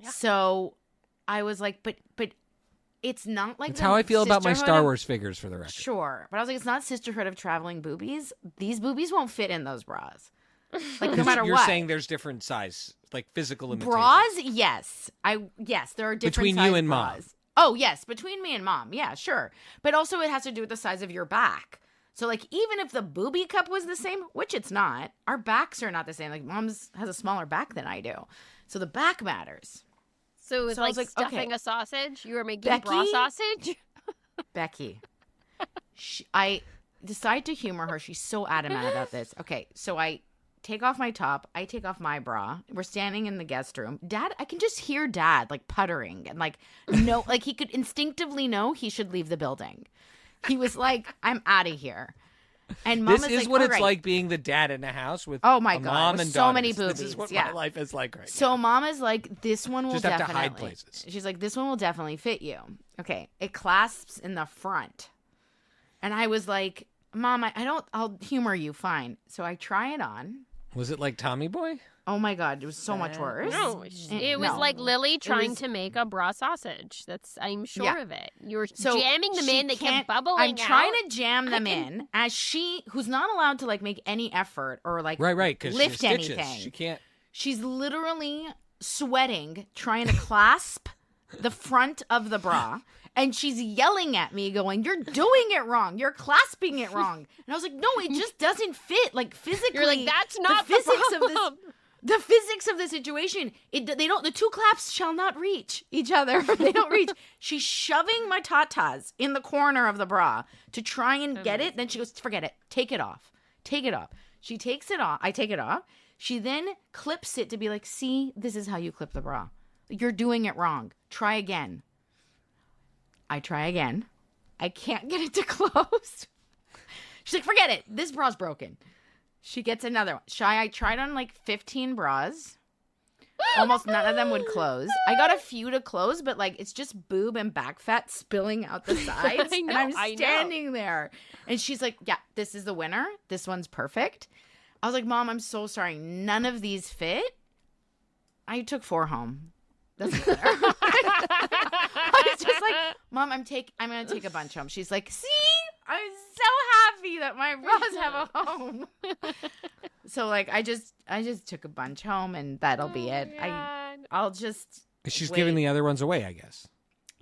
Speaker 2: Yeah. So I was like, but it's not like
Speaker 1: that's how I feel about my Star Wars figures, for the record.
Speaker 2: Sure, but I was like, it's not Sisterhood of Traveling Boobies. These boobies won't fit in those bras. Like no matter what.
Speaker 1: You're saying there's different size, like physical limitations.
Speaker 2: Bras, yes, there are different
Speaker 1: between
Speaker 2: size
Speaker 1: you and
Speaker 2: bras.
Speaker 1: Mom.
Speaker 2: Oh, yes, between me and Mom. Yeah, sure. But also it has to do with the size of your back. So, like, even if the boobie cup was the same, which it's not, our backs are not the same. Like, Mom's has a smaller back than I do. So the back matters.
Speaker 3: So it's like stuffing a sausage? You were making
Speaker 2: Becky,
Speaker 3: bra sausage?
Speaker 2: Becky. I decide to humor her. She's so adamant about this. Okay, so I take off my top. I take off my bra. We're standing in the guest room. Dad, I can just hear Dad like puttering and like no, like he could instinctively know he should leave the building. He was like, "I'm out of here." And Mom
Speaker 1: this is what it's like being the dad in a house with
Speaker 2: oh my God,
Speaker 1: mom and
Speaker 2: so
Speaker 1: daughters.
Speaker 2: many boobies.
Speaker 1: This is what
Speaker 2: yeah.
Speaker 1: my life is like right
Speaker 2: so
Speaker 1: now.
Speaker 2: So Mom is like, "This one will
Speaker 1: just
Speaker 2: definitely."
Speaker 1: Have to hide places.
Speaker 2: She's like, "This one will definitely fit you." Okay, it clasps in the front, and I was like, "Mom, I'll humor you, fine." So I try it on.
Speaker 1: Was it like Tommy Boy?
Speaker 2: Oh my God, it was so much worse.
Speaker 3: No, it was like Lily trying to make a bra sausage. I'm sure of it. You were jamming them in, they kept bubbling
Speaker 2: I'm trying to jam them in as who's not allowed to like make any effort or like
Speaker 1: right,
Speaker 2: lift anything.
Speaker 1: She can't.
Speaker 2: She's literally sweating, trying to clasp the front of the bra. And she's yelling at me going, "You're doing it wrong. You're clasping it wrong." And I was like, "No, it just doesn't fit. Like physically,
Speaker 3: you're like, that's not
Speaker 2: the physics of this. The physics of the situation. The two claps shall not reach each other. They don't reach." She's shoving my tatas in the corner of the bra to try and get it. Then she goes, "Forget it. Take it off. Take it off." She takes it off. I take it off. She then clips it to be like, "See, this is how you clip the bra. You're doing it wrong. Try again." I try again. I can't get it to close. She's like, "Forget it. This bra's broken." She gets another one. I tried on like 15 bras. Almost none of them would close. I got a few to close, but like it's just boob and back fat spilling out the sides. And I'm standing there. And she's like, "Yeah, this is the winner. This one's perfect." I was like, "Mom, I'm so sorry. None of these fit." I took 4 home. Doesn't matter. I was just like, "Mom, I'm gonna take a bunch home." She's like, "See, I'm so happy that my bras have a home." So like, I just took a bunch home, and that'll be it. I'll just.
Speaker 1: She's giving the other ones away, I guess.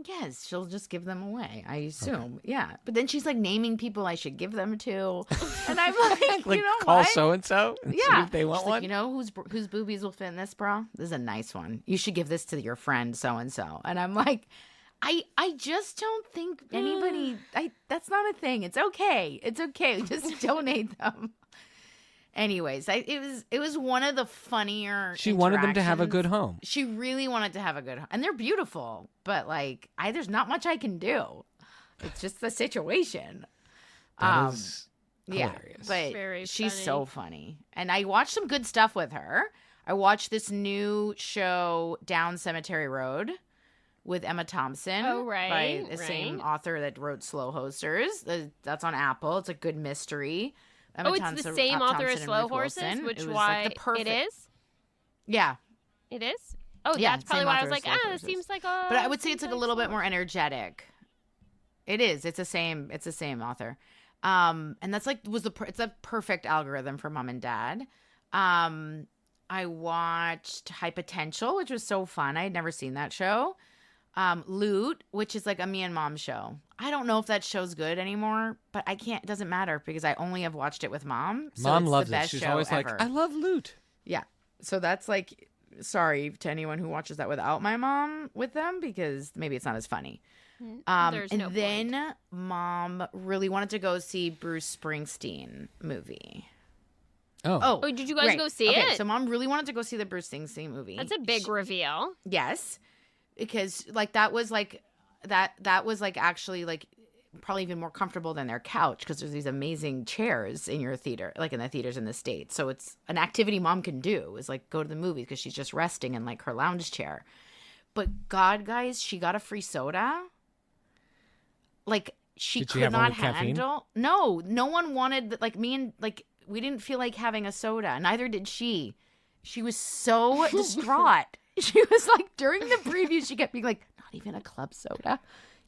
Speaker 2: Yes, she'll just give them away, I assume. Okay. Yeah. But then she's like naming people I should give them to. And I'm like,
Speaker 1: like,
Speaker 2: you know
Speaker 1: call
Speaker 2: what?
Speaker 1: so-and-so and see if they want
Speaker 2: she's
Speaker 1: one.
Speaker 2: Like, you know whose boobies will fit in this bra? This is a nice one. You should give this to your friend so-and-so. And I'm like, I just don't think anybody, that's not a thing. It's okay. It's okay. Just donate them. Anyways, it was one of the funnier.
Speaker 1: She wanted them to have a good home.
Speaker 2: She really wanted to have a good home, and they're beautiful. But like, there's not much I can do. It's just the situation.
Speaker 1: That is hilarious.
Speaker 2: But
Speaker 3: Very
Speaker 2: she's
Speaker 3: funny.
Speaker 2: so funny, and I watched some good stuff with her. I watched this new show, Down Cemetery Road, with Emma Thompson.
Speaker 3: Oh, right,
Speaker 2: by the
Speaker 3: right.
Speaker 2: same author that wrote Slow Hosters. That's on Apple. It's a good mystery. Emma
Speaker 3: It's
Speaker 2: Thompson,
Speaker 3: the same author
Speaker 2: Thompson
Speaker 3: as
Speaker 2: and
Speaker 3: Slow
Speaker 2: Ruth
Speaker 3: Horses,
Speaker 2: Wilson.
Speaker 3: which
Speaker 2: It was
Speaker 3: why
Speaker 2: like the perfect.
Speaker 3: it is.
Speaker 2: Yeah,
Speaker 3: It is. Oh,
Speaker 2: Yeah,
Speaker 3: that's probably
Speaker 2: same
Speaker 3: why I
Speaker 2: author
Speaker 3: was
Speaker 2: as
Speaker 3: like,
Speaker 2: Slow
Speaker 3: this
Speaker 2: Horses.
Speaker 3: seems like a.
Speaker 2: but I would say it's like a
Speaker 3: seems
Speaker 2: little bit
Speaker 3: Slow
Speaker 2: more energetic. It is. It's the same. It's the same author. And that's like it's a perfect algorithm for mom and dad. I watched High Potential, which was so fun. I had never seen that show. Loot, which is like a me and mom show. I don't know if that show's good anymore, but I can't. It doesn't matter because I only have watched it with mom. So
Speaker 1: Mom
Speaker 2: it's
Speaker 1: loves
Speaker 2: the
Speaker 1: it.
Speaker 2: best
Speaker 1: She's
Speaker 2: show
Speaker 1: always
Speaker 2: ever.
Speaker 1: like, I love Loot.
Speaker 2: Yeah. So that's like, sorry to anyone who watches that without my mom with them because maybe it's not as funny.
Speaker 3: There's
Speaker 2: And
Speaker 3: no
Speaker 2: then
Speaker 3: point.
Speaker 2: mom really wanted to go see Bruce Springsteen movie.
Speaker 1: Oh.
Speaker 3: Oh, did you guys
Speaker 2: right.
Speaker 3: go see
Speaker 2: Okay,
Speaker 3: it?
Speaker 2: So mom really wanted to go see the Bruce Springsteen movie.
Speaker 3: That's a big reveal.
Speaker 2: Yes, because like that was like actually like probably even more comfortable than their couch because there's these amazing chairs in your theater, like in the theaters in the States. So it's an activity mom can do is like go to the movies because she's just resting in like her lounge chair. But God, guys, she got a free soda. Like she
Speaker 1: Did she
Speaker 2: could
Speaker 1: have one
Speaker 2: not
Speaker 1: with caffeine?
Speaker 2: handle. No one wanted like me and like we didn't feel like having a soda. Neither did she. She was so distraught. She was like during the preview, she kept being like, "Not even a club soda.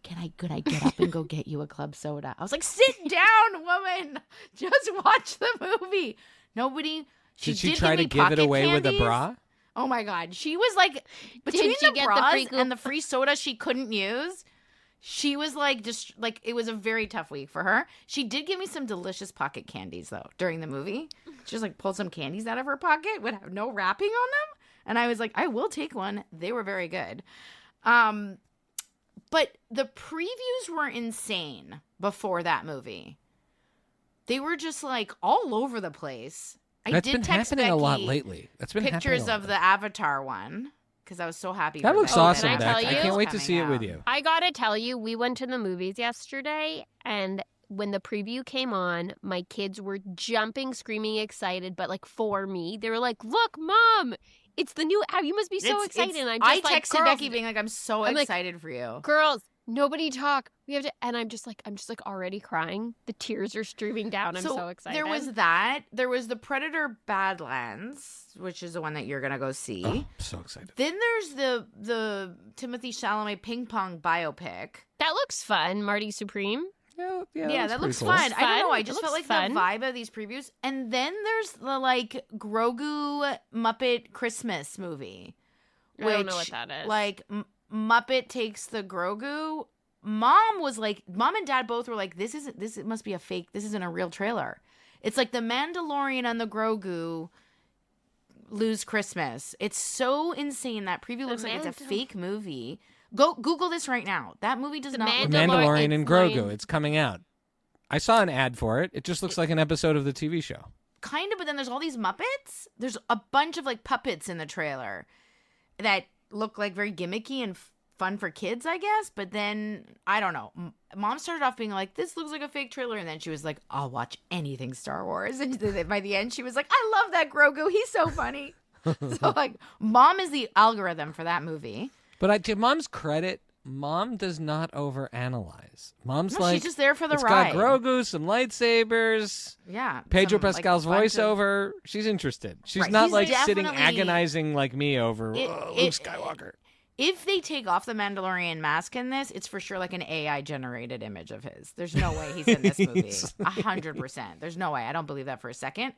Speaker 2: Could I get up and go get you a club soda?" I was like, "Sit down, woman. Just watch the movie." Nobody.
Speaker 1: Did she
Speaker 2: did
Speaker 1: try
Speaker 2: give
Speaker 1: to
Speaker 2: me
Speaker 1: give it
Speaker 2: pocket
Speaker 1: away with a
Speaker 2: candies.
Speaker 1: bra?
Speaker 2: Oh my God. She was like, between
Speaker 3: she
Speaker 2: the
Speaker 3: get the
Speaker 2: bras
Speaker 3: free
Speaker 2: and the free soda she couldn't use, she was like, just like, it was a very tough week for her. She did give me some delicious pocket candies though during the movie. She just like pulled some candies out of her pocket, would have no wrapping on them. And I was like, I will take one. They were very good. But the previews were insane before that movie. They were just like all over the place.
Speaker 1: That's
Speaker 2: I
Speaker 1: been
Speaker 2: did text
Speaker 1: happening a lot
Speaker 2: Becky
Speaker 1: lately. That's been
Speaker 2: pictures
Speaker 1: happening a
Speaker 2: of
Speaker 1: lot.
Speaker 2: the Avatar one because I was so happy.
Speaker 1: That
Speaker 2: for
Speaker 1: looks
Speaker 2: them.
Speaker 1: awesome,
Speaker 3: can I
Speaker 1: Beck.
Speaker 3: tell
Speaker 1: I
Speaker 3: you?
Speaker 1: can't wait to
Speaker 2: Coming
Speaker 1: see it with
Speaker 2: out.
Speaker 1: you.
Speaker 3: I gotta tell you, we went to the movies yesterday, and when the preview came on, my kids were jumping, screaming, excited, but like for me, they were like, "Look, Mom, it's the new app. You must be so excited." And I'm
Speaker 2: I
Speaker 3: just like,
Speaker 2: texted
Speaker 3: "Girls,
Speaker 2: Becky being like, "I'm so
Speaker 3: I'm like,
Speaker 2: excited for you."
Speaker 3: girls, nobody talk. We have to." And I'm just like already crying. The tears are streaming down. I'm so excited.
Speaker 2: There was that. There was the Predator Badlands, which is the one that you're gonna go see.
Speaker 1: Oh, I'm so excited.
Speaker 2: Then there's the Timothy Chalamet ping pong biopic.
Speaker 3: That looks fun, Marty Supreme.
Speaker 2: Yeah, that looks
Speaker 1: pretty cool.
Speaker 2: fun. I don't know. I
Speaker 3: It
Speaker 2: just felt
Speaker 3: looks
Speaker 2: like
Speaker 3: fun.
Speaker 2: the vibe of these previews. And then there's the like Grogu Muppet Christmas movie.
Speaker 3: I don't know what that is.
Speaker 2: Like Muppet takes the Grogu. Mom and Dad both were like, this must be a fake. This isn't a real trailer. It's like the Mandalorian and the Grogu lose Christmas. It's so insane. That preview looks like it's a fake movie. Go Google this right now. That movie does
Speaker 3: The
Speaker 2: not
Speaker 1: The
Speaker 2: look
Speaker 1: Mandalorian and Grogu.
Speaker 3: Mandalorian.
Speaker 1: It's coming out. I saw an ad for it. It just looks like an episode of the TV show.
Speaker 2: kind of, but then there's all these Muppets. There's a bunch of like puppets in the trailer that look like very gimmicky and fun for kids, I guess. But then I don't know. Mom started off being like, "This looks like a fake trailer," and then she was like, "I'll watch anything Star Wars." And then by the end, she was like, "I love that Grogu. He's so funny." So like, Mom is the algorithm for that movie.
Speaker 1: But to Mom's credit, Mom does not overanalyze. Mom's
Speaker 2: No,
Speaker 1: like,
Speaker 2: she's just there for the
Speaker 1: it's
Speaker 2: ride.
Speaker 1: got Grogu, some lightsabers,
Speaker 2: Yeah,
Speaker 1: Pedro
Speaker 2: some, like,
Speaker 1: Pascal's
Speaker 2: bunch of-
Speaker 1: voiceover. She's interested. She's
Speaker 2: Right.
Speaker 1: not
Speaker 2: He's
Speaker 1: like sitting
Speaker 2: definitely-
Speaker 1: agonizing like me over
Speaker 2: It-
Speaker 1: Luke
Speaker 2: it-
Speaker 1: Skywalker.
Speaker 2: If they take off the Mandalorian mask in this, it's for sure like an AI generated image of his. There's no way he's in this movie. 100%. There's no way. I don't believe that for a second.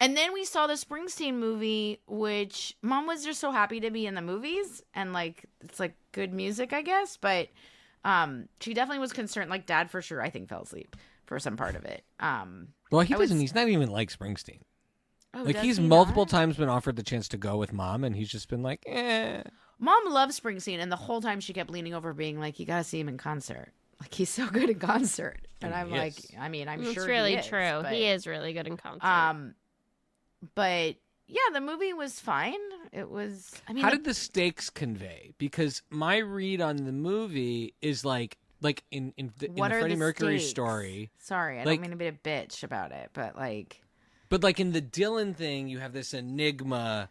Speaker 2: And then we saw the Springsteen movie, which Mom was just so happy to be in the movies, and like it's like good music, I guess. But she definitely was concerned. Like Dad, for sure, I think fell asleep for some part of it.
Speaker 1: Well, he doesn't. He's not even like Springsteen.
Speaker 2: Oh,
Speaker 1: Like
Speaker 2: does
Speaker 1: he's
Speaker 2: he
Speaker 1: multiple
Speaker 2: not?
Speaker 1: times been offered the chance to go with Mom, and he's just been like, eh.
Speaker 2: Mom loves Springsteen, and the whole time she kept leaning over, being like, "You gotta see him in concert. Like he's so good in concert." And I'm like, I mean, I'm
Speaker 3: It's
Speaker 2: sure
Speaker 3: really
Speaker 2: he is,
Speaker 3: true.
Speaker 2: but,
Speaker 3: He is really good in concert.
Speaker 2: But yeah, the movie was fine. It was. I mean,
Speaker 1: How did the stakes convey? Because my read on the movie is like in the
Speaker 2: what are
Speaker 1: Freddie
Speaker 2: the
Speaker 1: Mercury
Speaker 2: stakes?
Speaker 1: story.
Speaker 2: Sorry, I
Speaker 1: like-
Speaker 2: don't mean to be a bitch about it, but like,
Speaker 1: But like in the Dylan thing, you have this enigma,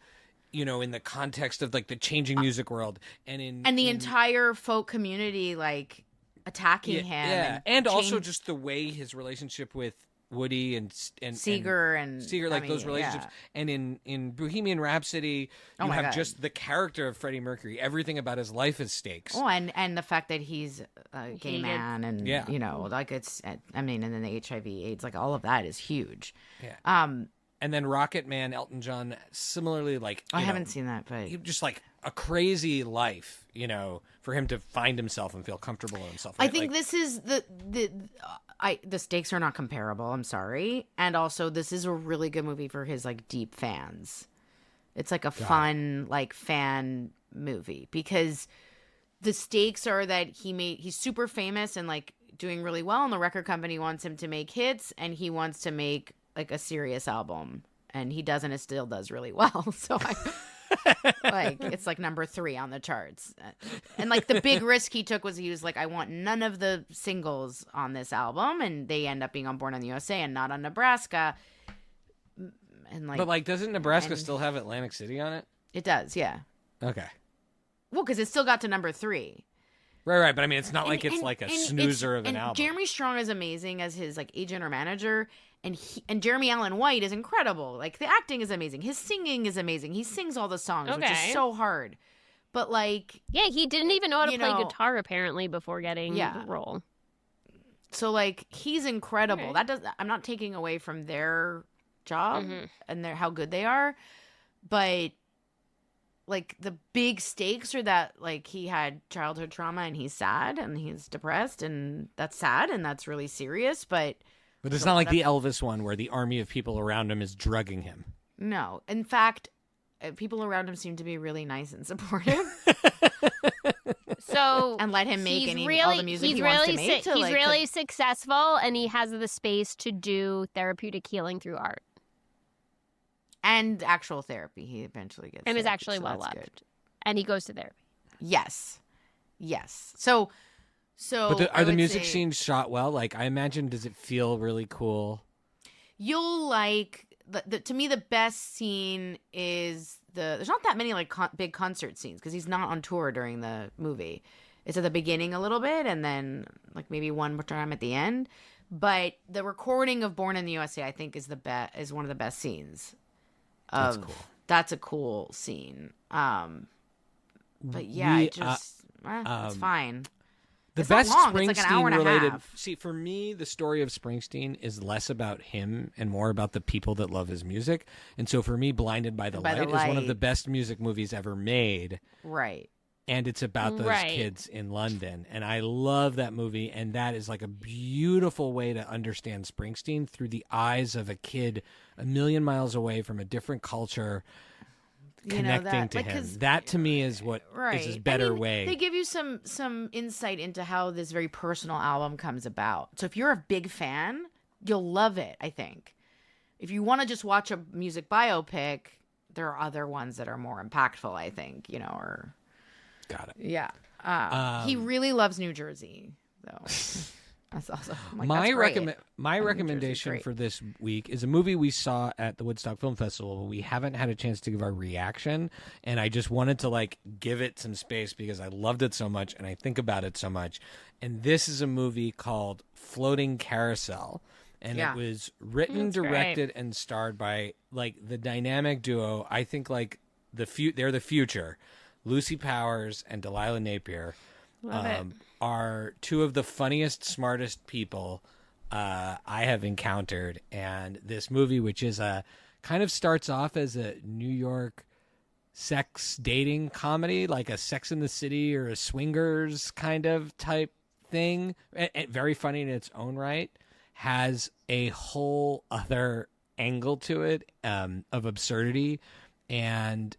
Speaker 1: in the context of like the changing music world, and
Speaker 2: the entire folk community like attacking him,
Speaker 1: and also
Speaker 2: change-
Speaker 1: just the way his relationship with Woody and
Speaker 2: Seeger and
Speaker 1: Seeger, like those relationships,
Speaker 2: yeah.
Speaker 1: and in Bohemian Rhapsody,
Speaker 2: Oh
Speaker 1: you
Speaker 2: my
Speaker 1: have
Speaker 2: God.
Speaker 1: just the character of Freddie Mercury. Everything about his life is stakes.
Speaker 2: Oh, and the fact that he's a gay man, and
Speaker 1: Yeah.
Speaker 2: like it's. I mean, and then the HIV/AIDS, like all of that is huge.
Speaker 1: Yeah. And then Rocket Man, Elton John, similarly, like
Speaker 2: I haven't seen that, but
Speaker 1: he just like a crazy life, for him to find himself and feel comfortable in himself.
Speaker 2: I
Speaker 1: right?
Speaker 2: think
Speaker 1: Like,
Speaker 2: this is the stakes are not comparable. I'm sorry, and also this is a really good movie for his like deep fans. It's like a fun like fan movie because the stakes are that he's super famous and like doing really well, and the record company wants him to make hits, and he wants to make like a serious album, and he does, and it still does really well. So like it's like number 3 on the charts, and like the big risk he took was he was like, I want none of the singles on this album, and they end up being on Born in the USA and not on Nebraska. And like,
Speaker 1: but like, doesn't Nebraska still have Atlantic City on it?
Speaker 2: it does, yeah.
Speaker 1: Okay.
Speaker 2: Well, because it still got to number 3.
Speaker 1: Right. But I mean, it's not like it's
Speaker 2: And-
Speaker 1: like a
Speaker 2: and
Speaker 1: snoozer of an
Speaker 2: and
Speaker 1: album.
Speaker 2: Jeremy Strong is amazing as his like agent or manager, and Jeremy Allen White is incredible. Like the acting is amazing, his singing is amazing. He sings all the songs, which
Speaker 3: Okay.
Speaker 2: is so hard. But like,
Speaker 3: Yeah, he didn't even know how to
Speaker 2: you
Speaker 3: play
Speaker 2: know-
Speaker 3: guitar apparently before getting
Speaker 2: Yeah.
Speaker 3: the role.
Speaker 2: so like he's incredible.
Speaker 3: Okay.
Speaker 2: That does. I'm not taking away from their job and how good they are, but like the big stakes are that like he had childhood trauma and he's sad and he's depressed, and that's sad and that's really serious. But
Speaker 1: But it's not like the Elvis one where the army of people around him is drugging him.
Speaker 2: no, in fact, people around him seem to be really nice and supportive
Speaker 3: So
Speaker 2: and let him make
Speaker 3: he's
Speaker 2: all the music he wants to make.
Speaker 3: he's really successful, and he has the space to do therapeutic healing through art.
Speaker 2: and actual therapy. He eventually gets
Speaker 3: And is
Speaker 2: therapy,
Speaker 3: actually
Speaker 2: so
Speaker 3: well
Speaker 2: that's
Speaker 3: loved.
Speaker 2: good.
Speaker 3: And he goes to therapy.
Speaker 2: Yes. So
Speaker 1: But
Speaker 2: I
Speaker 1: are the
Speaker 2: would
Speaker 1: music
Speaker 2: say
Speaker 1: scenes shot well? Like, I imagine, does it feel really cool?
Speaker 2: you'll like to me the best scene is there's not that many like big concert scenes because he's not on tour during the movie. It's at the beginning a little bit and then like maybe one more time at the end. But the recording of Born in the USA I think is one of the best scenes.
Speaker 1: That's cool.
Speaker 2: That's a cool scene. But yeah,
Speaker 1: We,
Speaker 2: it's fine.
Speaker 1: The
Speaker 2: It's not
Speaker 1: best
Speaker 2: long. It's like an hour
Speaker 1: Springsteen
Speaker 2: and a
Speaker 1: related.
Speaker 2: half.
Speaker 1: See, for me, the story of Springsteen is less about him and more about the people that love his music. And so for me, Blinded by the Light is one of the best music movies ever made.
Speaker 2: Right.
Speaker 1: And it's about those
Speaker 3: Right.
Speaker 1: kids in London. And I love that movie. And that is like a beautiful way to understand Springsteen through the eyes of a kid a million miles away from a different culture connecting to him. That to me is what is his better way.
Speaker 2: They give you some insight into how this very personal album comes about. So if you're a big fan, you'll love it, I think. If you want to just watch a music biopic, there are other ones that are more impactful, I think, or
Speaker 1: Got it.
Speaker 2: yeah. He really loves New Jersey, though. That's awesome. Like,
Speaker 1: My
Speaker 2: that's great.
Speaker 1: recommendation
Speaker 2: great.
Speaker 1: for this week is a movie we saw at the Woodstock Film Festival, but we haven't had a chance to give our reaction, and I just wanted to like give it some space because I loved it so much and I think about it so much. And this is a movie called Floating Carousel, and it was written,
Speaker 3: That's
Speaker 1: directed, and starred by like the dynamic duo. I think like they're the future, Lucy Powers and Delilah Napier.
Speaker 3: Love it.
Speaker 1: Are two of the funniest, smartest people I have encountered. And this movie, which is a kind of starts off as a New York sex dating comedy, like a Sex in the City or a Swingers kind of type thing. Very funny in its own right. Has a whole other angle to it of absurdity and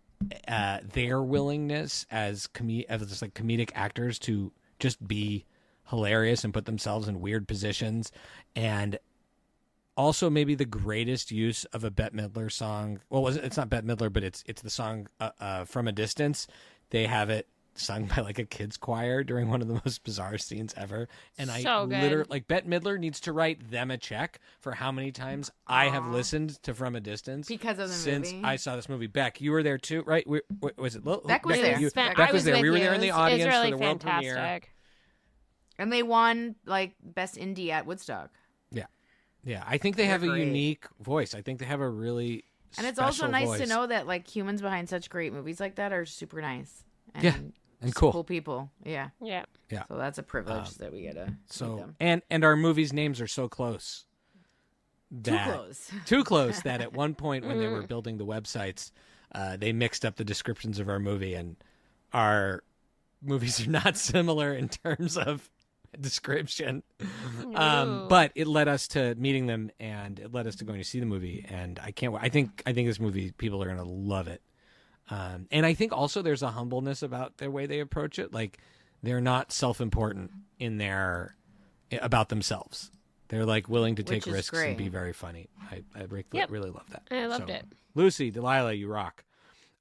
Speaker 1: their willingness as just like comedic actors to just be hilarious and put themselves in weird positions, and also maybe the greatest use of a Bette Midler song. Well, it's not Bette Midler, but it's the song From a Distance. They have it sung by like a kids choir during one of the most bizarre scenes ever. And
Speaker 3: So good.
Speaker 1: literally, like, Bette Midler needs to write them a check for how many times I have listened to From a Distance
Speaker 2: Because of the
Speaker 1: since
Speaker 2: movie?
Speaker 1: I saw this movie. Beck, you were there too, right? Was it
Speaker 2: Beck was there.
Speaker 1: Beck
Speaker 3: I
Speaker 1: was there.
Speaker 3: with
Speaker 1: We were
Speaker 3: you.
Speaker 1: there in the
Speaker 3: It
Speaker 1: audience
Speaker 3: was really
Speaker 1: for the world
Speaker 3: fantastic.
Speaker 1: premiere.
Speaker 2: And they won like best indie at Woodstock.
Speaker 1: Yeah, I think they have a
Speaker 2: great.
Speaker 1: unique voice. I think they have a really
Speaker 2: And it's also
Speaker 1: special
Speaker 2: nice
Speaker 1: voice.
Speaker 2: to know that like humans behind such great movies like that are super nice. And
Speaker 1: Yeah, and
Speaker 2: just
Speaker 1: cool.
Speaker 2: cool people. Yeah.
Speaker 3: Yeah.
Speaker 2: So that's a privilege that we get to meet
Speaker 1: So
Speaker 2: them.
Speaker 1: and our movies' names are so close.
Speaker 2: Too
Speaker 1: that-
Speaker 2: close.
Speaker 1: Too close that at one point when they were building the websites, they mixed up the descriptions of our movie, and our movies are not similar in terms of description.
Speaker 3: No.
Speaker 1: But it led us to meeting them, and it led us to going to see the movie. And I can't wait. I think this movie, people are going to love it. And I think also there's a humbleness about the way they approach it. Like, they're not self-important about themselves. They're like willing to take
Speaker 2: Which is
Speaker 1: risks
Speaker 2: great.
Speaker 1: and be very funny. I really love that.
Speaker 3: I loved
Speaker 1: So,
Speaker 3: it.
Speaker 1: Lucy, Delilah, you rock.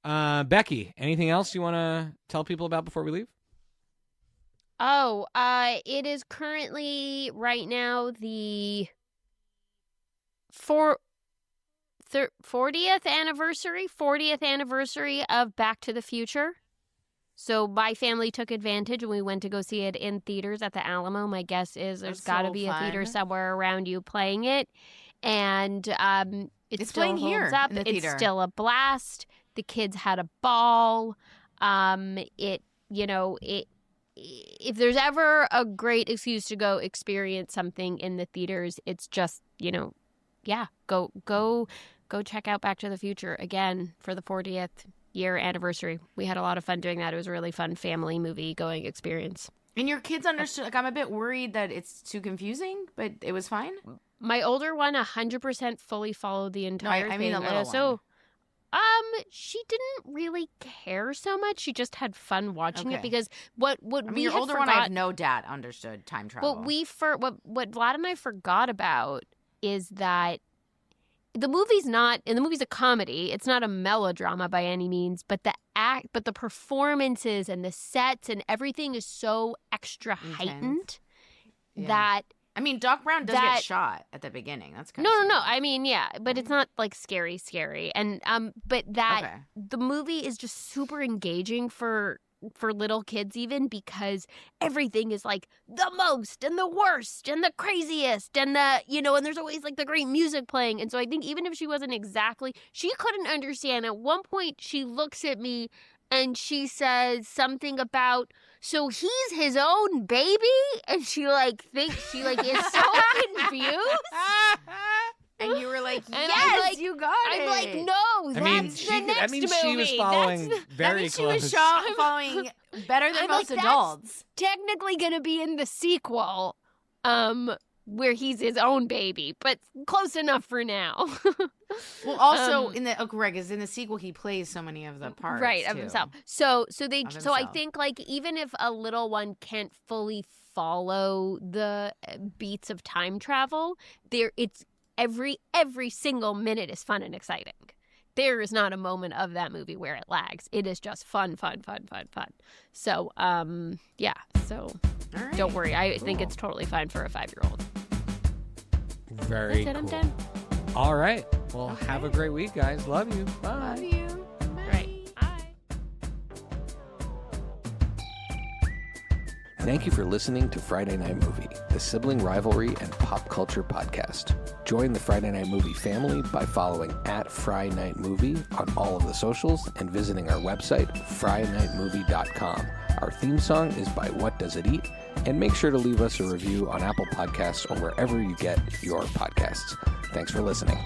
Speaker 1: Becky, anything else you want to tell people about before we leave?
Speaker 3: Oh, it is currently right now the 40th anniversary of Back to the Future. So my family took advantage and we went to go see it in theaters at the Alamo. My guess is there's
Speaker 2: That's
Speaker 3: got to
Speaker 2: so
Speaker 3: be a theater
Speaker 2: fun.
Speaker 3: somewhere around you playing it. And it
Speaker 2: It's
Speaker 3: still
Speaker 2: playing here
Speaker 3: holds up.
Speaker 2: in the
Speaker 3: It's
Speaker 2: theater.
Speaker 3: still a blast. The kids had a ball. If there's ever a great excuse to go experience something in the theaters, it's just, go check out Back to the Future again for the 40th year anniversary. We had a lot of fun doing that. It was a really fun family movie going experience.
Speaker 2: And your kids understood. Like, I'm a bit worried that it's too confusing, but it was fine.
Speaker 3: My older one 100% fully followed the entire
Speaker 2: I
Speaker 3: thing.
Speaker 2: mean the little
Speaker 3: So, she didn't really care so much. She just had fun watching it
Speaker 2: Okay.
Speaker 3: because what
Speaker 2: I mean,
Speaker 3: we
Speaker 2: your
Speaker 3: had
Speaker 2: older
Speaker 3: forgot,
Speaker 2: one, I have no doubt understood time travel.
Speaker 3: what Vlad and I forgot about is that the movie's a comedy. It's not a melodrama by any means, but the performances and the sets and everything is so extra
Speaker 2: Intense.
Speaker 3: heightened
Speaker 2: Yeah.
Speaker 3: that
Speaker 2: I mean, Doc Brown does
Speaker 3: that-
Speaker 2: get shot at the beginning. That's kind
Speaker 3: no.
Speaker 2: of
Speaker 3: I mean, yeah, but it's not like scary, and but that
Speaker 2: Okay.
Speaker 3: the movie is just super engaging for little kids, even because everything is like the most and the worst and the craziest and and there's always like the great music playing. And so I think even if she wasn't she couldn't understand. At one point, she looks at me and she says something about, so he's his own baby? And she is so confused.
Speaker 2: And you were like,
Speaker 3: And I'm
Speaker 2: yes,
Speaker 3: like-
Speaker 2: you got it.
Speaker 3: I'm like, no, that's
Speaker 1: I mean,
Speaker 3: the next movie.
Speaker 1: she was following
Speaker 3: That's
Speaker 2: That
Speaker 1: very
Speaker 2: means she
Speaker 1: close.
Speaker 2: was following better than
Speaker 3: I'm
Speaker 2: most
Speaker 3: like, that's-
Speaker 2: adults.
Speaker 3: technically going to be in the sequel, where he's his own baby, but close enough for now.
Speaker 2: Well, also in the sequel, he plays so many of the parts,
Speaker 3: right, of
Speaker 2: too.
Speaker 3: himself. So I
Speaker 2: himself.
Speaker 3: think like even if a little one can't fully follow the beats of time travel, it's every single minute is fun and exciting. There is not a moment of that movie where it lags. It is just fun. So, yeah. So
Speaker 2: All right.
Speaker 3: don't worry. I think
Speaker 2: Cool.
Speaker 3: it's totally fine for a 5-year-old.
Speaker 1: Very
Speaker 3: That's it.
Speaker 1: cool.
Speaker 3: I'm done.
Speaker 1: All right. Well,
Speaker 2: Okay.
Speaker 1: have a great week, guys. Love you. Bye.
Speaker 2: Love you.
Speaker 3: Right. Bye.
Speaker 4: Thank you for listening to Friday Night Movie, the sibling rivalry and pop culture podcast. Join the Friday Night Movie family by following @FryNightMovie on all of the socials and visiting our website, FryNightMovie.com. Our theme song is by What Does It Eat? And make sure to leave us a review on Apple Podcasts or wherever you get your podcasts. Thanks for listening.